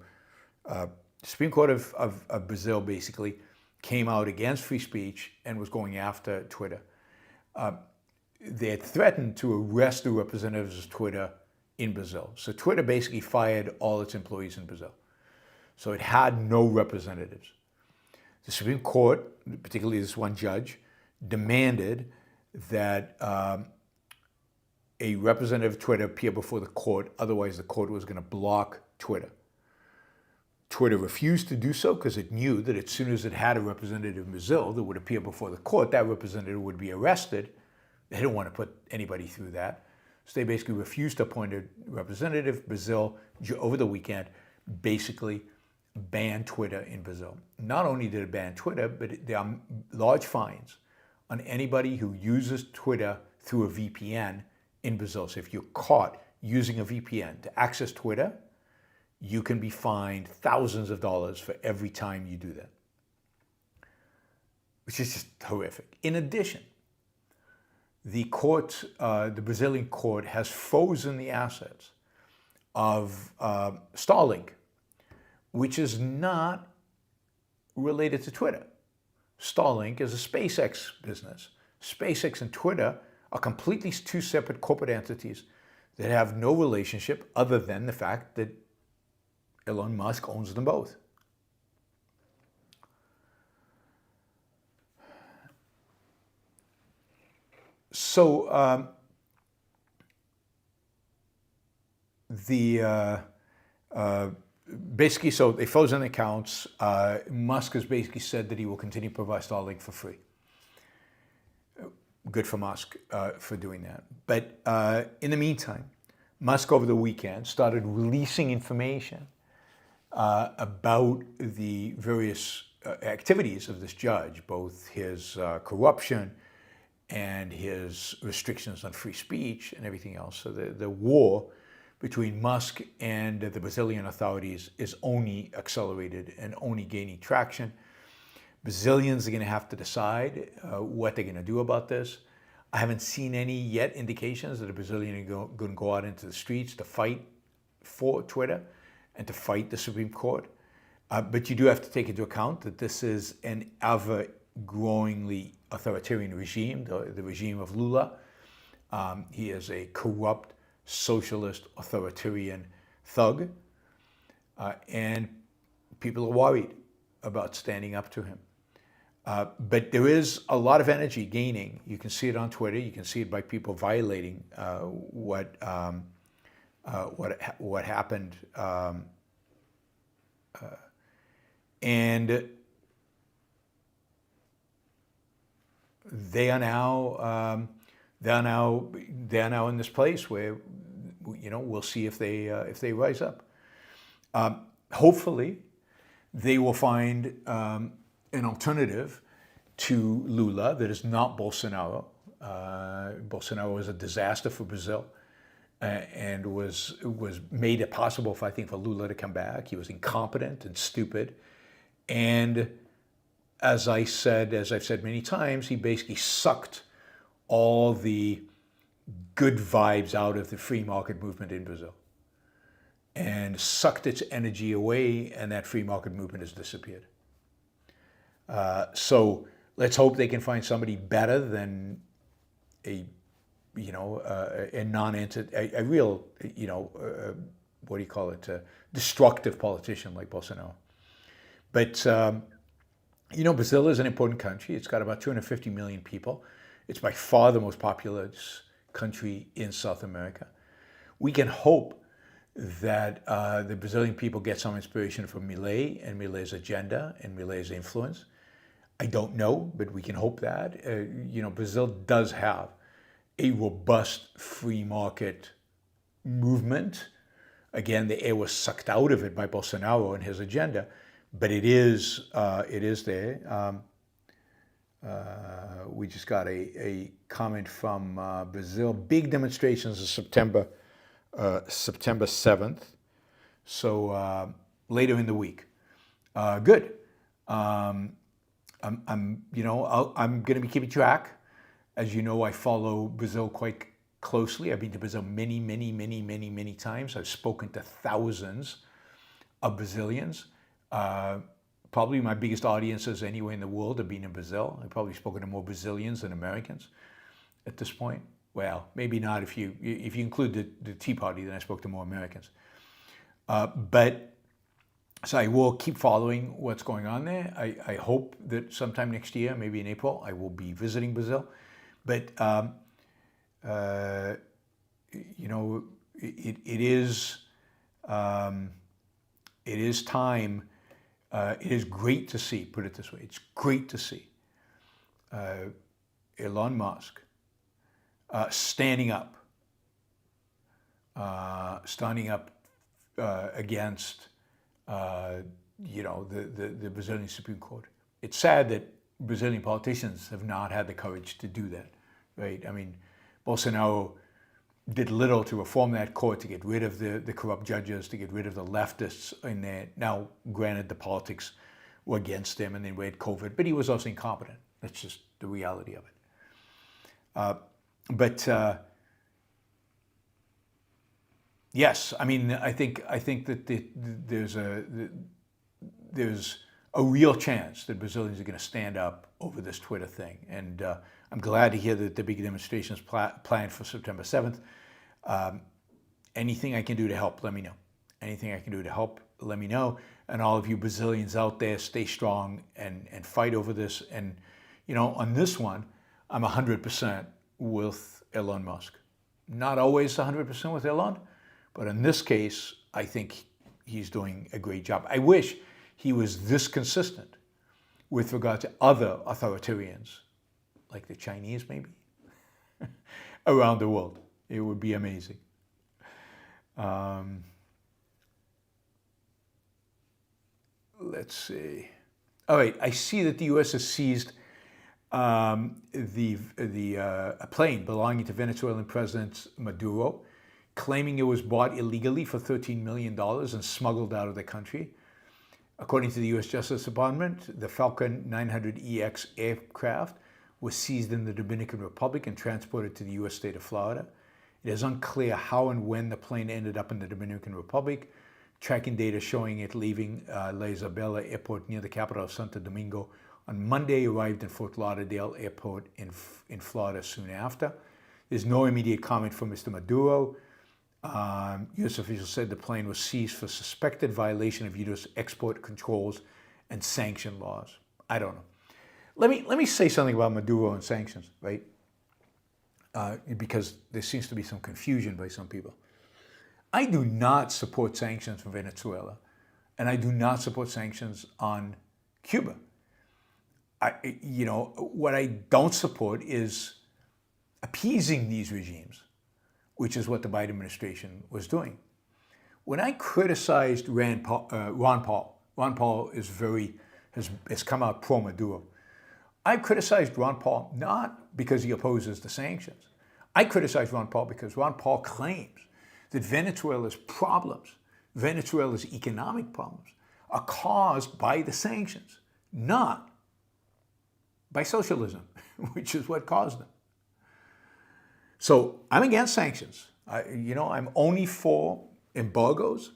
S2: the Supreme Court of Brazil basically came out against free speech and was going after Twitter. They had threatened to arrest the representatives of Twitter in Brazil. So Twitter basically fired all its employees in Brazil. So it had no representatives. The Supreme Court, particularly this one judge, demanded that a representative of Twitter appear before the court, otherwise the court was going to block Twitter. Twitter refused to do so because it knew that as soon as it had a representative in Brazil that would appear before the court, that representative would be arrested. They didn't want to put anybody through that. So they basically refused to appoint a representative. Brazil, over the weekend, basically banned Twitter in Brazil. Not only did it ban Twitter, but there are large fines on anybody who uses Twitter through a VPN in Brazil. So if you're caught using a VPN to access Twitter, you can be fined thousands of dollars for every time you do that, which is just horrific. In addition, the court, the Brazilian court, has frozen the assets of Starlink, which is not related to Twitter. Starlink is a SpaceX business. SpaceX and Twitter are completely two separate corporate entities that have no relationship other than the fact that Elon Musk owns them both. So basically, so they froze in accounts. Musk has basically said that he will continue to provide Starlink for free. Good for Musk for doing that. But in the meantime, Musk over the weekend started releasing information about the various activities of this judge, both his corruption and his restrictions on free speech and everything else. So the war between Musk and the Brazilian authorities is only accelerated and only gaining traction. Brazilians are going to have to decide what they're going to do about this. I haven't seen any yet indications that the Brazilians are going to go out into the streets to fight for Twitter and to fight the Supreme Court. But you do have to take into account that this is an ever-growingly authoritarian regime, the regime of Lula. He is a corrupt, socialist, authoritarian thug. And people are worried about standing up to him. But there is a lot of energy gaining. You can see it on Twitter. You can see it by people violating what happened, and they are now in this place where we'll see if they rise up. Hopefully, they will find an alternative to Lula that is not Bolsonaro. Bolsonaro was a disaster for Brazil and was made it possible, I think, for Lula to come back. He was incompetent and stupid. And as I've said many times, he basically sucked all the good vibes out of the free market movement in Brazil and sucked its energy away, and that free market movement has disappeared. So let's hope they can find somebody better than a real, what do you call it, destructive politician like Bolsonaro. But, Brazil is an important country. It's got about 250 million people. It's by far the most populous country in South America. We can hope that the Brazilian people get some inspiration from Milei and Milei's agenda and Milei's influence. I don't know, but we can hope that. Brazil does have a robust free market movement. Again, the air was sucked out of it by Bolsonaro and his agenda, but it is there. We just got a comment from Brazil. Big demonstrations of September 7th. So later in the week. Good. I'm going to be keeping track. As you know, I follow Brazil quite closely. I've been to Brazil many times. I've spoken to thousands of Brazilians. Probably my biggest audiences anywhere in the world have been in Brazil. I've probably spoken to more Brazilians than Americans at this point. Well, maybe not if you include the Tea Party, then I spoke to more Americans. So I will keep following what's going on there. I hope that sometime next year, maybe in April, I will be visiting Brazil. But it is time. It is great to see, put it this way, it's great to see Elon Musk standing up against the Brazilian Supreme Court. It's sad that Brazilian politicians have not had the courage to do that, right? I mean, Bolsonaro did little to reform that court, to get rid of the corrupt judges, to get rid of the leftists in there. Now, granted, the politics were against him and they had COVID, but he was also incompetent. That's just the reality of it. Yes, I mean, I think that there's a real chance that Brazilians are going to stand up over this Twitter thing. And I'm glad to hear that the big demonstrations planned for September 7th. Anything I can do to help, let me know. Anything I can do to help, let me know. And all of you Brazilians out there, stay strong and fight over this. And, you know, on this one, I'm 100% with Elon Musk. Not always 100% with Elon, but in this case, I think he's doing a great job. I wish he was this consistent with regard to other authoritarians, like the Chinese maybe, around the world. It would be amazing. Let's see. All right, I see that the U.S. has seized a plane belonging to Venezuelan President Maduro, claiming it was bought illegally for $13 million and smuggled out of the country. According to the U.S. Justice Department, the Falcon 900EX aircraft was seized in the Dominican Republic and transported to the U.S. state of Florida. It is unclear how and when the plane ended up in the Dominican Republic. Tracking data showing it leaving La Isabela Airport near the capital of Santo Domingo on Monday arrived in Fort Lauderdale Airport in Florida soon after. There's no immediate comment from Mr. Maduro. U.S. officials said the plane was seized for suspected violation of U.S. export controls and sanction laws. I don't know. Let me say something about Maduro and sanctions, right? Because there seems to be some confusion by some people. I do not support sanctions from Venezuela, and I do not support sanctions on Cuba. What I don't support is appeasing these regimes, which is what the Biden administration was doing. When I criticized Ron Paul has come out pro-Maduro. I criticized Ron Paul not because he opposes the sanctions. I criticized Ron Paul because Ron Paul claims that Venezuela's problems, Venezuela's economic problems, are caused by the sanctions, not by socialism, which is what caused them. So I'm against sanctions. I'm only for embargoes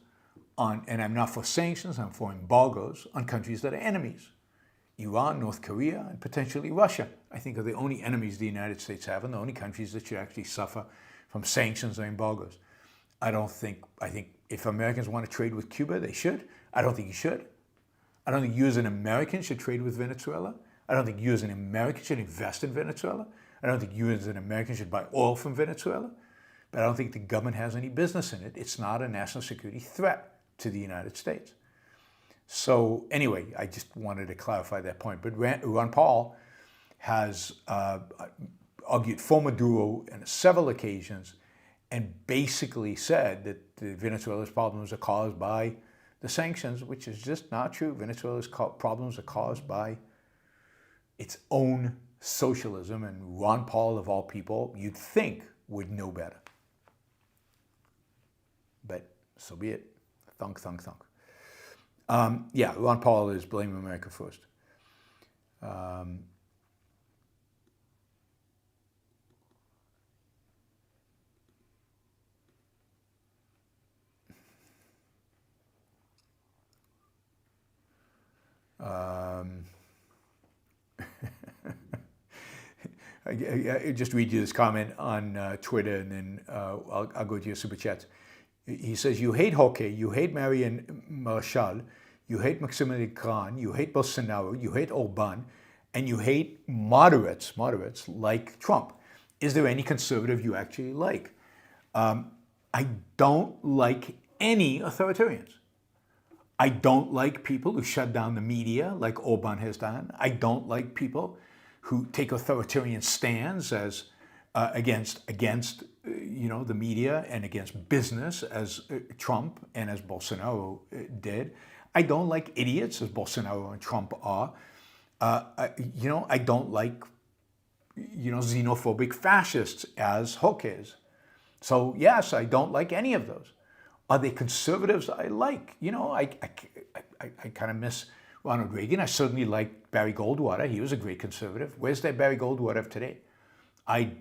S2: and I'm not for sanctions, I'm for embargoes on countries that are enemies. Iran, North Korea, and potentially Russia, I think, are the only enemies the United States have and the only countries that should actually suffer from sanctions or embargoes. I think if Americans want to trade with Cuba, they should. I don't think you should. I don't think you as an American should trade with Venezuela. I don't think you as an American should invest in Venezuela. I don't think you as an American should buy oil from Venezuela. But I don't think the government has any business in it. It's not a national security threat to the United States. So anyway, I just wanted to clarify that point. But Ron Paul has argued for Maduro on several occasions and basically said that Venezuela's problems are caused by the sanctions, which is just not true. Venezuela's problems are caused by its own socialism, and Ron Paul, of all people, you'd think would know better. But so be it. Thunk, thunk, thunk. Ron Paul is blaming America first. I just read you this comment on Twitter, and then I'll go to your super chats. He says, you hate Hoke, you hate Marion Marshall, you hate Maximilian Kran, you hate Bolsonaro, you hate Orban, and you hate moderates like Trump. Is there any conservative you actually like? I don't like any authoritarians. I don't like people who shut down the media like Orban has done. I don't like people who take authoritarian stands as against the media and against business as Trump and as Bolsonaro did. I don't like idiots as Bolsonaro and Trump are. I don't like xenophobic fascists as Hoke is. So yes, I don't like any of those. Are they conservatives I like? I kind of miss Ronald Reagan. I certainly like Barry Goldwater. He was a great conservative. Where's that Barry Goldwater of today? I'd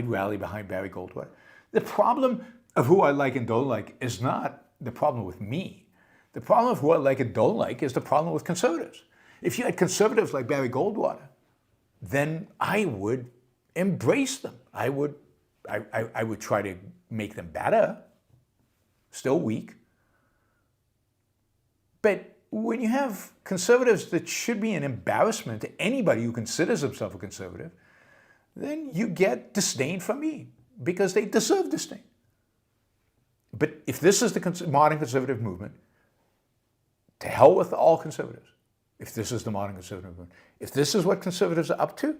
S2: rally behind Barry Goldwater. The problem of who I like and don't like is not the problem with me. The problem of who I like and don't like is the problem with conservatives. If you had conservatives like Barry Goldwater, then I would embrace them. I would try to make them better. Still weak. But when you have conservatives that should be an embarrassment to anybody who considers himself a conservative, then you get disdain from me because they deserve disdain. But if this is the modern conservative movement, to hell with all conservatives. If this is the modern conservative movement, if this is what conservatives are up to,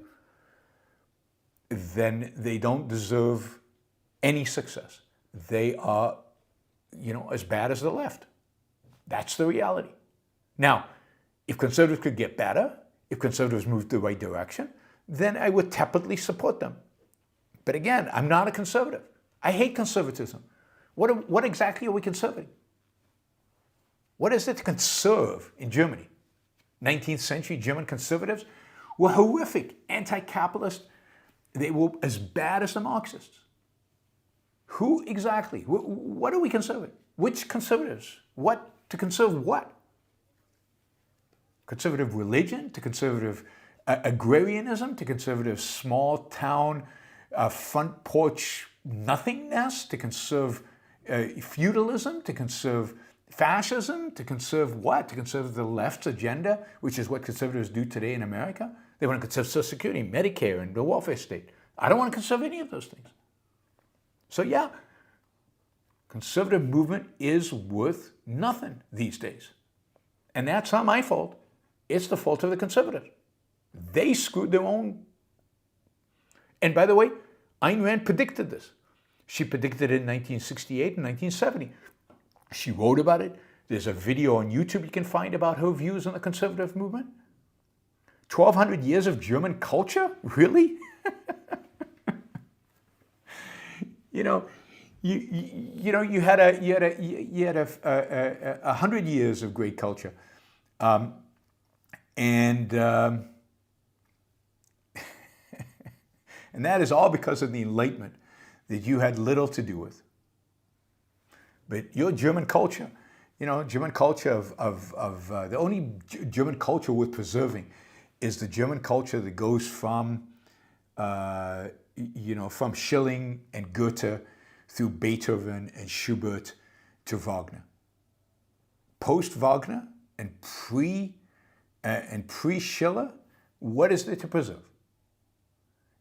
S2: then they don't deserve any success. They are, as bad as the left. That's the reality. Now, if conservatives could get better, if conservatives moved the right direction, then I would tepidly support them. But again, I'm not a conservative. I hate conservatism. What exactly are we conserving? What is it to conserve in Germany? 19th century German conservatives were horrific, anti-capitalist. They were as bad as the Marxists. Who exactly? What are we conserving? Which conservatives? What? To conserve what? Conservative religion? To conservative agrarianism? To conservative small town front porch nothingness? To conserve feudalism? To conserve fascism? To conserve what? To conserve the left's agenda, which is what conservatives do today in America? They want to conserve Social Security, Medicare, and the welfare state. I don't want to conserve any of those things. So yeah, conservative movement is worth nothing these days. And that's not my fault. It's the fault of the conservatives. They screwed their own. And by the way, Ayn Rand predicted this. She predicted it in 1968 and 1970. She wrote about it. There's a video on YouTube you can find about her views on the conservative movement. 1,200 years of German culture? Really? You had 100 years of great culture, and that is all because of the Enlightenment that you had little to do with. But your German culture, German culture the only German culture worth preserving is the German culture that goes from from Schilling and Goethe through Beethoven and Schubert to Wagner. Post-Wagner and pre-Schiller, what is there to preserve?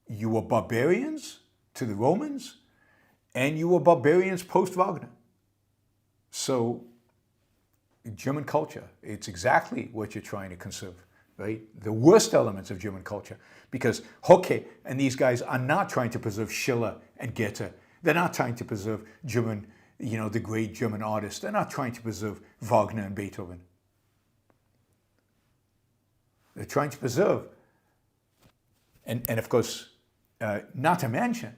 S2: You were barbarians to the Romans, and you were barbarians post-Wagner. So, German culture, it's exactly what you're trying to conserve. Right? The worst elements of German culture, because Hoche and these guys are not trying to preserve Schiller and Goethe. They're not trying to preserve German, the great German artists. They're not trying to preserve Wagner and Beethoven. They're trying to preserve, and of course, not to mention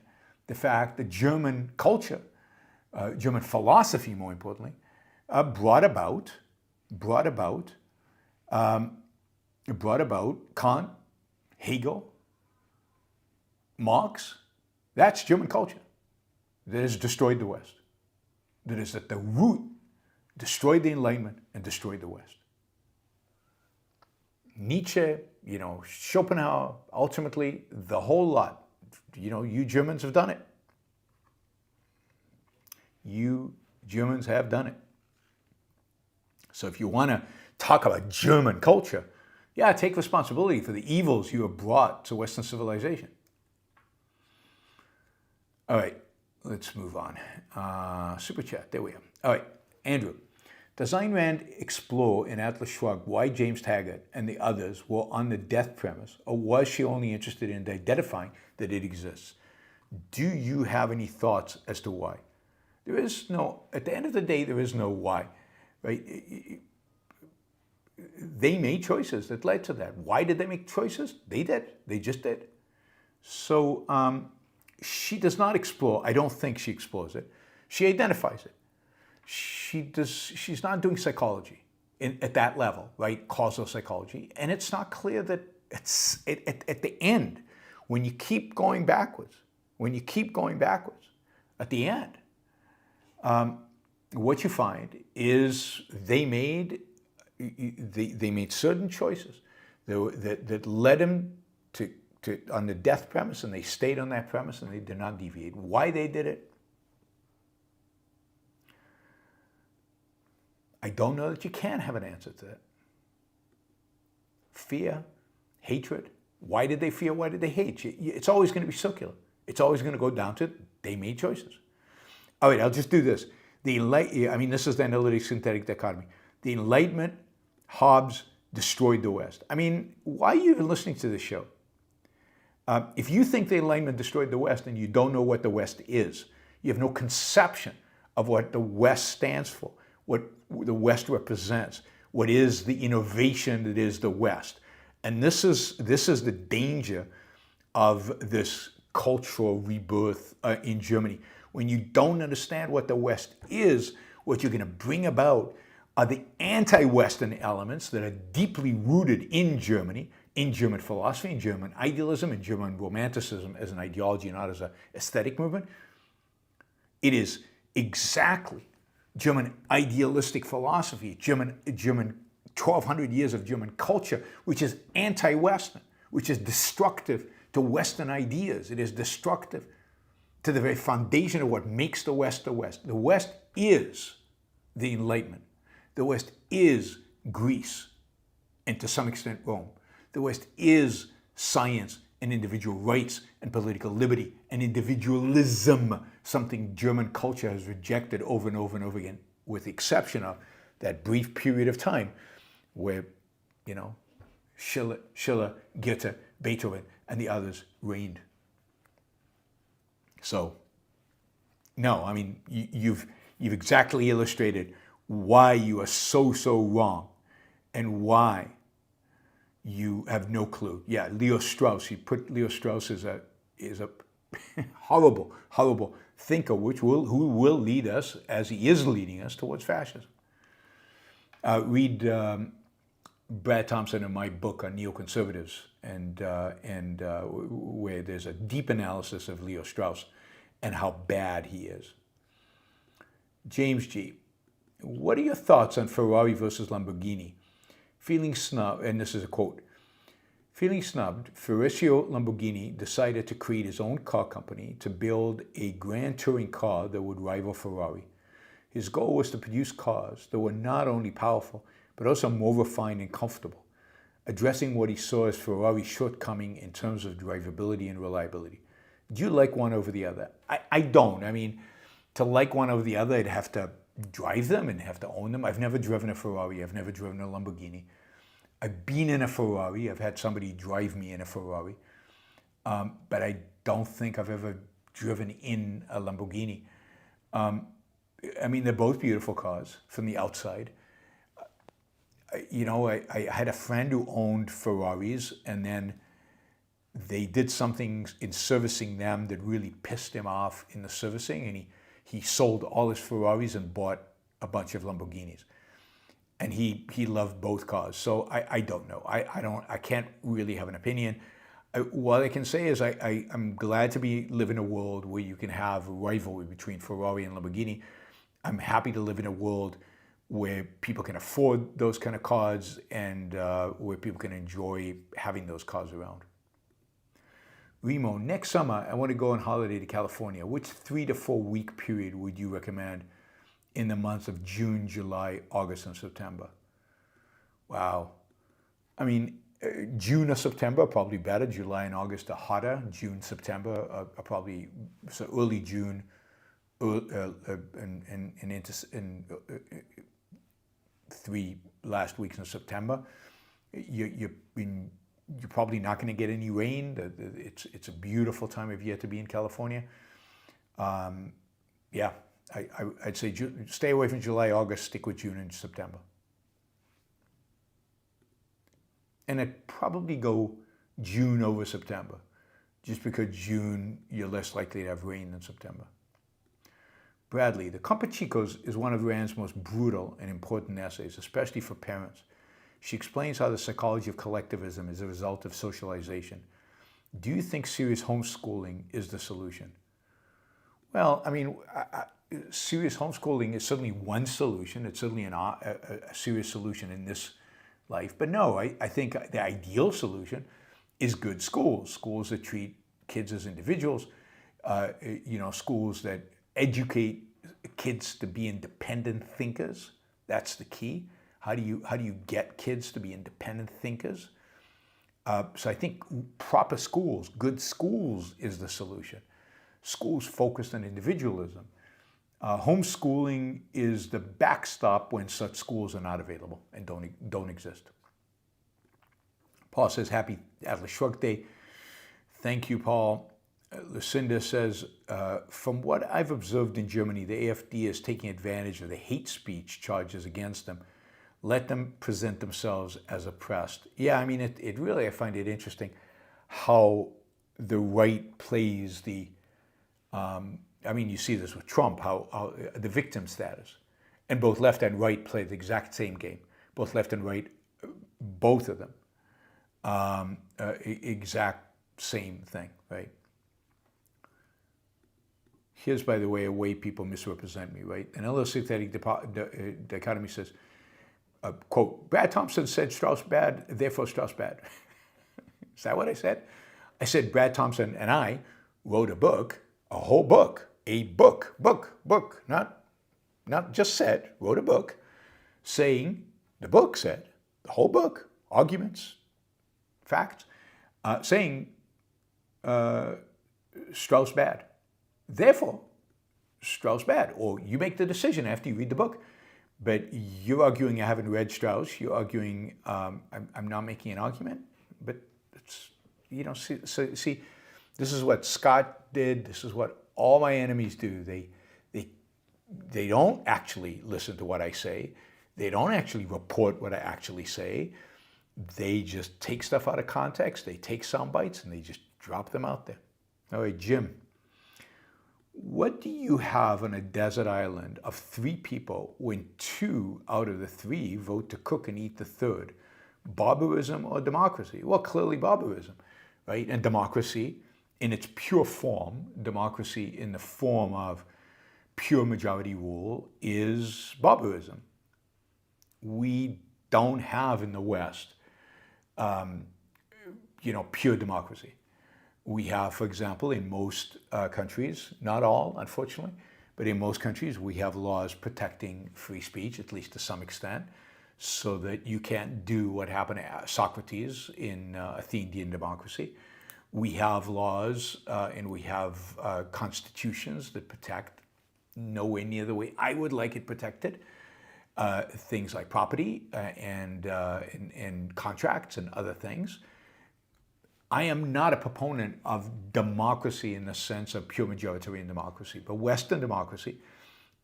S2: the fact that German culture, German philosophy, more importantly, brought about Kant, Hegel, Marx. That's German culture that has destroyed the West. That is at the root, destroyed the Enlightenment and destroyed the West. Nietzsche, Schopenhauer, ultimately the whole lot. You Germans have done it. You Germans have done it. So if you want to talk about German culture, yeah, take responsibility for the evils you have brought to Western civilization. All right, let's move on. Super chat, there we are. All right, Andrew. Does Ayn Rand explore in Atlas Shrugged why James Taggart and the others were on the death premise, or was she only interested in identifying that it exists? Do you have any thoughts as to why? There is no, at the end of the day, there is no why, right? They made choices that led to that. Why did they make choices? They did. They just did. So she does not explore. I don't think she explores it. She identifies it. She's not doing psychology at that level, right? Causal psychology. And it's not clear that it's at the end, when you keep going backwards, at the end, what you find is they made certain choices that led them to on the death premise, and they stayed on that premise and they did not deviate. Why they did it, I don't know that you can have an answer to that. Fear, hatred. Why did they fear? Why did they hate? It's always going to be circular. It's always going to go down to they made choices. All right, I'll just do this. This is the analytic synthetic dichotomy. The Enlightenment, Hobbes destroyed the West. I mean, why are you even listening to this show? If you think the Enlightenment destroyed the West and you don't know what the West is, you have no conception of what the West stands for, what the West represents, what is the innovation that is the West. And this is the danger of this cultural rebirth in Germany. When you don't understand what the West is, what you're going to bring about are the anti-Western elements that are deeply rooted in Germany, in German philosophy, in German idealism, in German romanticism as an ideology, not as an aesthetic movement. It is exactly German idealistic philosophy, German 1,200 years of German culture, which is anti-Western, which is destructive to Western ideas. It is destructive to the very foundation of what makes the West the West. The West is the Enlightenment. The West is Greece, and to some extent Rome. The West is science and individual rights and political liberty and individualism, something German culture has rejected over and over and over again, with the exception of that brief period of time where, Schiller, Goethe, Beethoven, and the others reigned. So, no, I mean, you've exactly illustrated why you are so wrong and why you have no clue. Yeah, Leo Strauss, you put Leo Strauss is a horrible thinker who will lead us, as he is leading us, towards fascism. Read Brad Thompson in my book on neoconservatives, and where there's a deep analysis of Leo Strauss and how bad he is. James G., what are your thoughts on Ferrari versus Lamborghini? Feeling snubbed, and this is a quote, feeling snubbed, Ferruccio Lamborghini decided to create his own car company to build a grand touring car that would rival Ferrari. His goal was to produce cars that were not only powerful, but also more refined and comfortable, addressing what he saw as Ferrari's shortcoming in terms of drivability and reliability. Do you like one over the other? I don't. I mean, to like one over the other, I'd have to drive them and have to own them. I've never driven a Ferrari. I've never driven a Lamborghini. I've been in a Ferrari. I've had somebody drive me in a Ferrari. But I don't think I've ever driven in a Lamborghini. I mean, they're both beautiful cars from the outside. I had a friend who owned Ferraris, and then they did something in servicing them that really pissed him off in the servicing, and he sold all his Ferraris and bought a bunch of Lamborghinis. And he loved both cars. So I don't know. I can't really have an opinion. What I can say is I'm glad to live in a world where you can have a rivalry between Ferrari and Lamborghini. I'm happy to live in a world where people can afford those kind of cars and where people can enjoy having those cars around. Remo, next summer, I want to go on holiday to California. Which 3 to 4 week period would you recommend in the months of June, July, August, and September? Wow. I mean, June or September are probably better. July and August are hotter. June, September are probably, so early June and into 3 last weeks in September. You're probably not going to get any rain. It's a beautiful time of year to be in California. Yeah, I'd say stay away from July, August, stick with June and September. And I'd probably go June over September, just because June, you're less likely to have rain than September. Bradley, the Comprachicos is one of Rand's most brutal and important essays, especially for parents. She explains how the psychology of collectivism is a result of socialization. Do you think serious homeschooling is the solution? Well, I mean, serious homeschooling is certainly one solution. It's certainly a serious solution in this life. But no, I think the ideal solution is good schools. Schools that treat kids as individuals, schools that educate kids to be independent thinkers, That's the key. How do you get kids to be independent thinkers? So I think proper schools, good schools, is the solution. Schools focused on individualism. Homeschooling is the backstop when such schools are not available and don't exist. Paul says, happy Atlas Shrugged Day. Thank you, Paul. Lucinda says, from what I've observed in Germany, the AFD is taking advantage of the hate speech charges against them. Let them present themselves as oppressed. Yeah, I mean, it really, I find it interesting how the right plays the, I mean, you see this with Trump, how the victim status. And both left and right play the exact same game. Both left and right, both of them, exact same thing, right? Here's, by the way, a way people misrepresent me, right? An illustrating dichotomy says, quote, Brad Thompson said Strauss bad, therefore Strauss bad. Is that what I said? I said Brad Thompson and I wrote a book, a whole book, a book, not just said, wrote a book, saying, the book said, the whole book, arguments, facts, saying Strauss bad. Therefore, Strauss bad. Or you make the decision after you read the book. But you're arguing I haven't read Strauss. You're arguing I'm not making an argument. But it's, you know, see, this is what Scott did. This is what all my enemies do. They don't actually listen to what I say. They don't actually report what I actually say. They just take stuff out of context. They take sound bites and they just drop them out there. All right, Jim. What do you have on a desert island of 3 people when 2 out of the 3 vote to cook and eat the third? Barbarism or democracy? Well, clearly barbarism, right? And democracy in its pure form, democracy in the form of pure majority rule, is barbarism. We don't have in the West, pure democracy. We have, for example, in most countries, not all, unfortunately, but in most countries, we have laws protecting free speech, at least to some extent, so that you can't do what happened to Socrates in Athenian democracy. We have laws and we have constitutions that protect nowhere near the way I would like it protected. Things like property and contracts and other things. I am not a proponent of democracy in the sense of pure majoritarian democracy, but Western democracy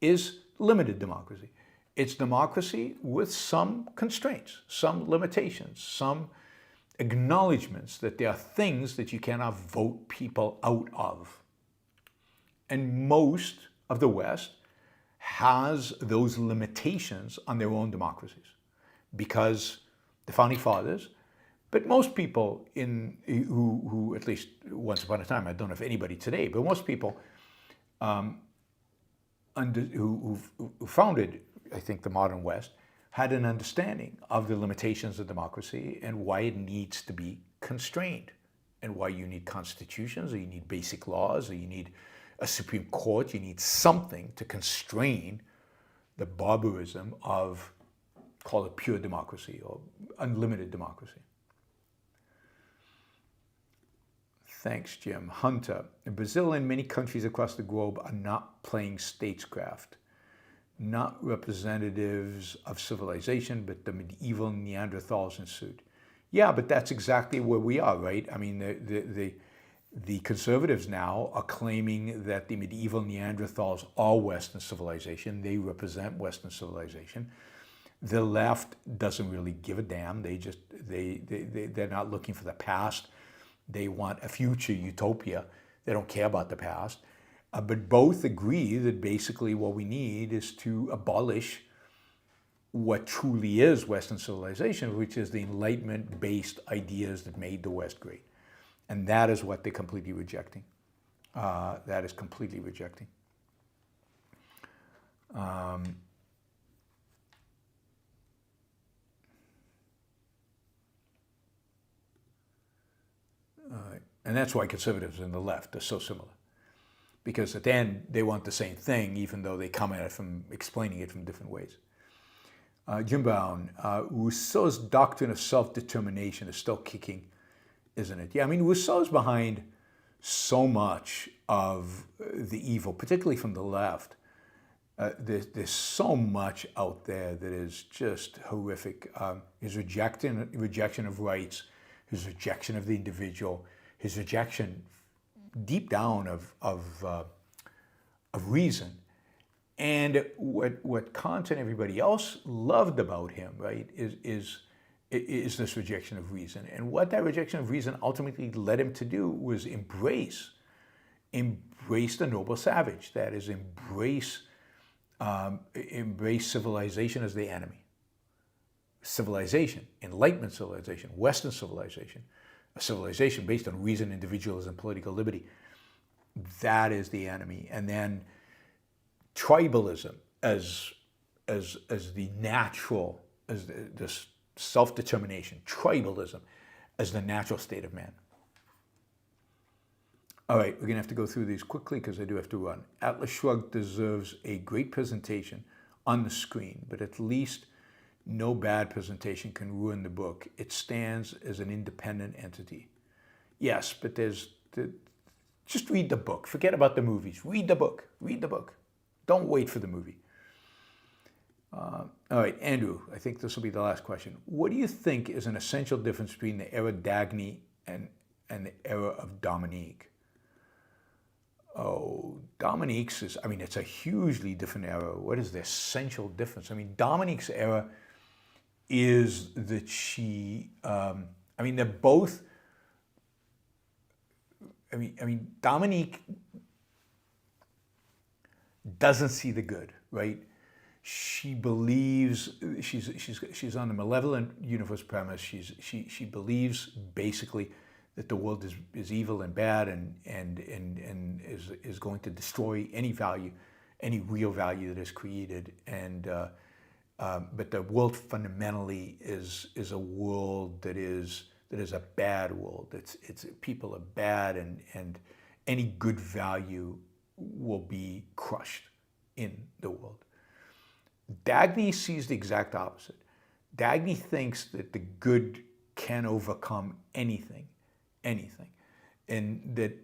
S2: is limited democracy. It's democracy with some constraints, some limitations, some acknowledgments that there are things that you cannot vote people out of. And most of the West has those limitations on their own democracies because the Founding Fathers, but most people who at least once upon a time, I don't know if anybody today, but most people who founded, I think, the modern West, had an understanding of the limitations of democracy and why it needs to be constrained and why you need constitutions or you need basic laws or you need a Supreme Court, you need something to constrain the barbarism of, call it pure democracy or unlimited democracy. Thanks, Jim. Hunter. Brazil and many countries across the globe are not playing statecraft, not representatives of civilization, but the medieval Neanderthals ensued. Yeah, but that's exactly where we are, right? I mean, the conservatives now are claiming that the medieval Neanderthals are Western civilization. They represent Western civilization. The left doesn't really give a damn. They're not looking for the past. They want a future utopia. They don't care about the past. But both agree that basically what we need is to abolish what truly is Western civilization, which is the Enlightenment-based ideas that made the West great. And that is what they're completely rejecting. That is completely rejecting. And that's why conservatives and the left are so similar. Because at the end, they want the same thing, even though they come at it from explaining it from different ways. Jim Brown, Rousseau's doctrine of self-determination is still kicking, isn't it? Yeah, I mean, Rousseau's behind so much of the evil, particularly from the left. There's so much out there that is just horrific. His rejection of rights, his rejection of the individual, his rejection deep down of reason. And what Kant and everybody else loved about him, right, is this rejection of reason. And what that rejection of reason ultimately led him to do was embrace the noble savage. That is, embrace civilization as the enemy. Civilization, Enlightenment civilization, Western civilization, a civilization based on reason, individualism, political liberty. That is the enemy. And then tribalism as the natural, as this self-determination, tribalism as the natural state of man. All right, we're going to have to go through these quickly because I do have to run. Atlas Shrugged deserves a great presentation on the screen, but at least no bad presentation can ruin the book. It stands as an independent entity. Yes, but just read the book. Forget about the movies. Read the book. Read the book. Don't wait for the movie. All right, Andrew, I think this will be the last question. What do you think is an essential difference between the era Dagny and the era of Dominique? Oh, Dominique's is, I mean, it's a hugely different era. What is the essential difference? I mean, Dominique's era is that she, I mean, they're both, I mean, Dominique doesn't see the good, right? She believes she's on the malevolent universe premise. She believes basically that the world is evil and bad and is going to destroy any value, any real value that is created. And but the world fundamentally is a world that is a bad world. It's people are bad and any good value will be crushed in the world. Dagny sees the exact opposite. Dagny thinks that the good can overcome anything, and that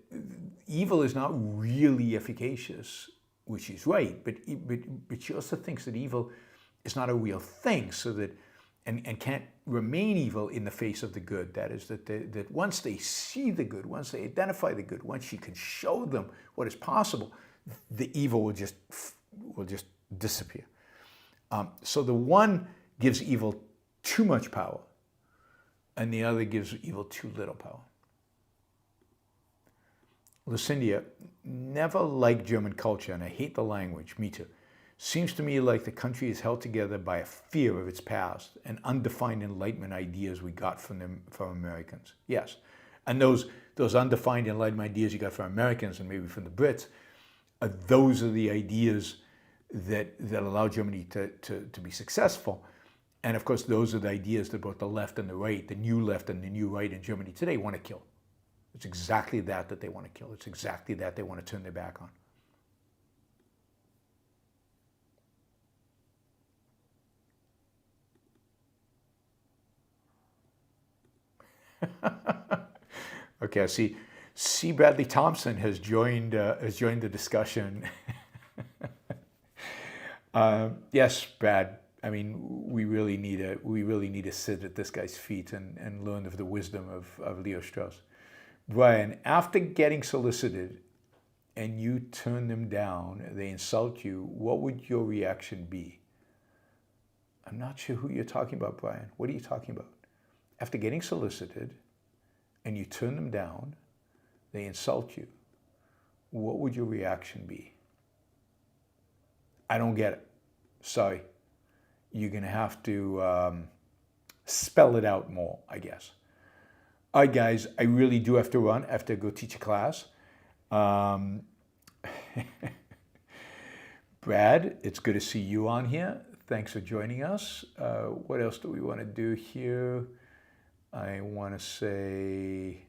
S2: evil is not really efficacious, which is right, but she also thinks that evil is not a real thing, so that and can't remain evil in the face of the good. That is, that once they see the good, once they identify the good, once she can show them what is possible, the evil will just disappear. So the one gives evil too much power, and the other gives evil too little power. Lucinda, never liked German culture, and I hate the language. Me too. Seems to me like the country is held together by a fear of its past and undefined Enlightenment ideas we got from Americans. Yes, and those undefined Enlightenment ideas you got from Americans and maybe from the Brits, those are the ideas that allow Germany to be successful. And of course, those are the ideas that both the left and the right, the new left and the new right in Germany today want to kill. It's exactly that they want to kill. It's exactly that they want to turn their back on. Okay, I see. C. Bradley Thompson has joined the discussion. Yes, Brad. I mean, we really need to sit at this guy's feet and learn of the wisdom of Leo Strauss. Brian, after getting solicited and you turn them down, they insult you, what would your reaction be? I'm not sure who you're talking about, Brian. What are you talking about? After getting solicited and you turn them down, they insult you, what would your reaction be? I don't get it. Sorry. You're going to have to spell it out more, I guess. All right, guys, I really do have to run. I have to go teach a class. Brad, it's good to see you on here. Thanks for joining us. What else do we want to do here? I want to say,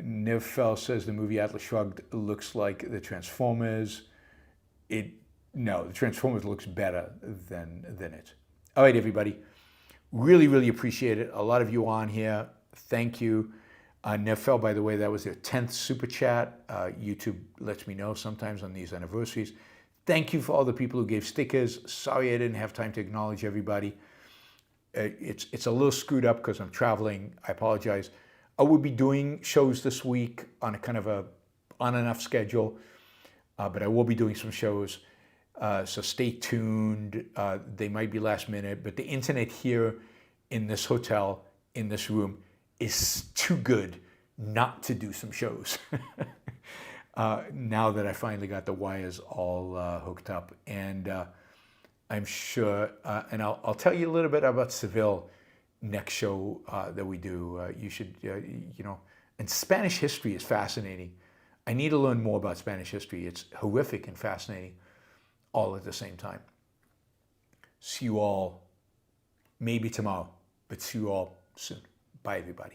S2: Nivfell says the movie Atlas Shrugged looks like the Transformers. It No, the Transformers looks better than it. All right, everybody. Really, really appreciate it. A lot of you on here. Thank you. Nefel, by the way, that was their 10th super chat. YouTube lets me know sometimes on these anniversaries. Thank you for all the people who gave stickers. Sorry I didn't have time to acknowledge everybody. It's a little screwed up because I'm traveling. I apologize. I will be doing shows this week on a kind of a on and off schedule, but I will be doing some shows. So stay tuned. They might be last minute, but the internet here in this hotel, in this room, is too good not to do some shows. Now that I finally got the wires all hooked up. And I'm sure, and I'll tell you a little bit about Seville next show that we do. You should, and Spanish history is fascinating. I need to learn more about Spanish history. It's horrific and fascinating all at the same time. See you all maybe tomorrow, but see you all soon. Bye, everybody.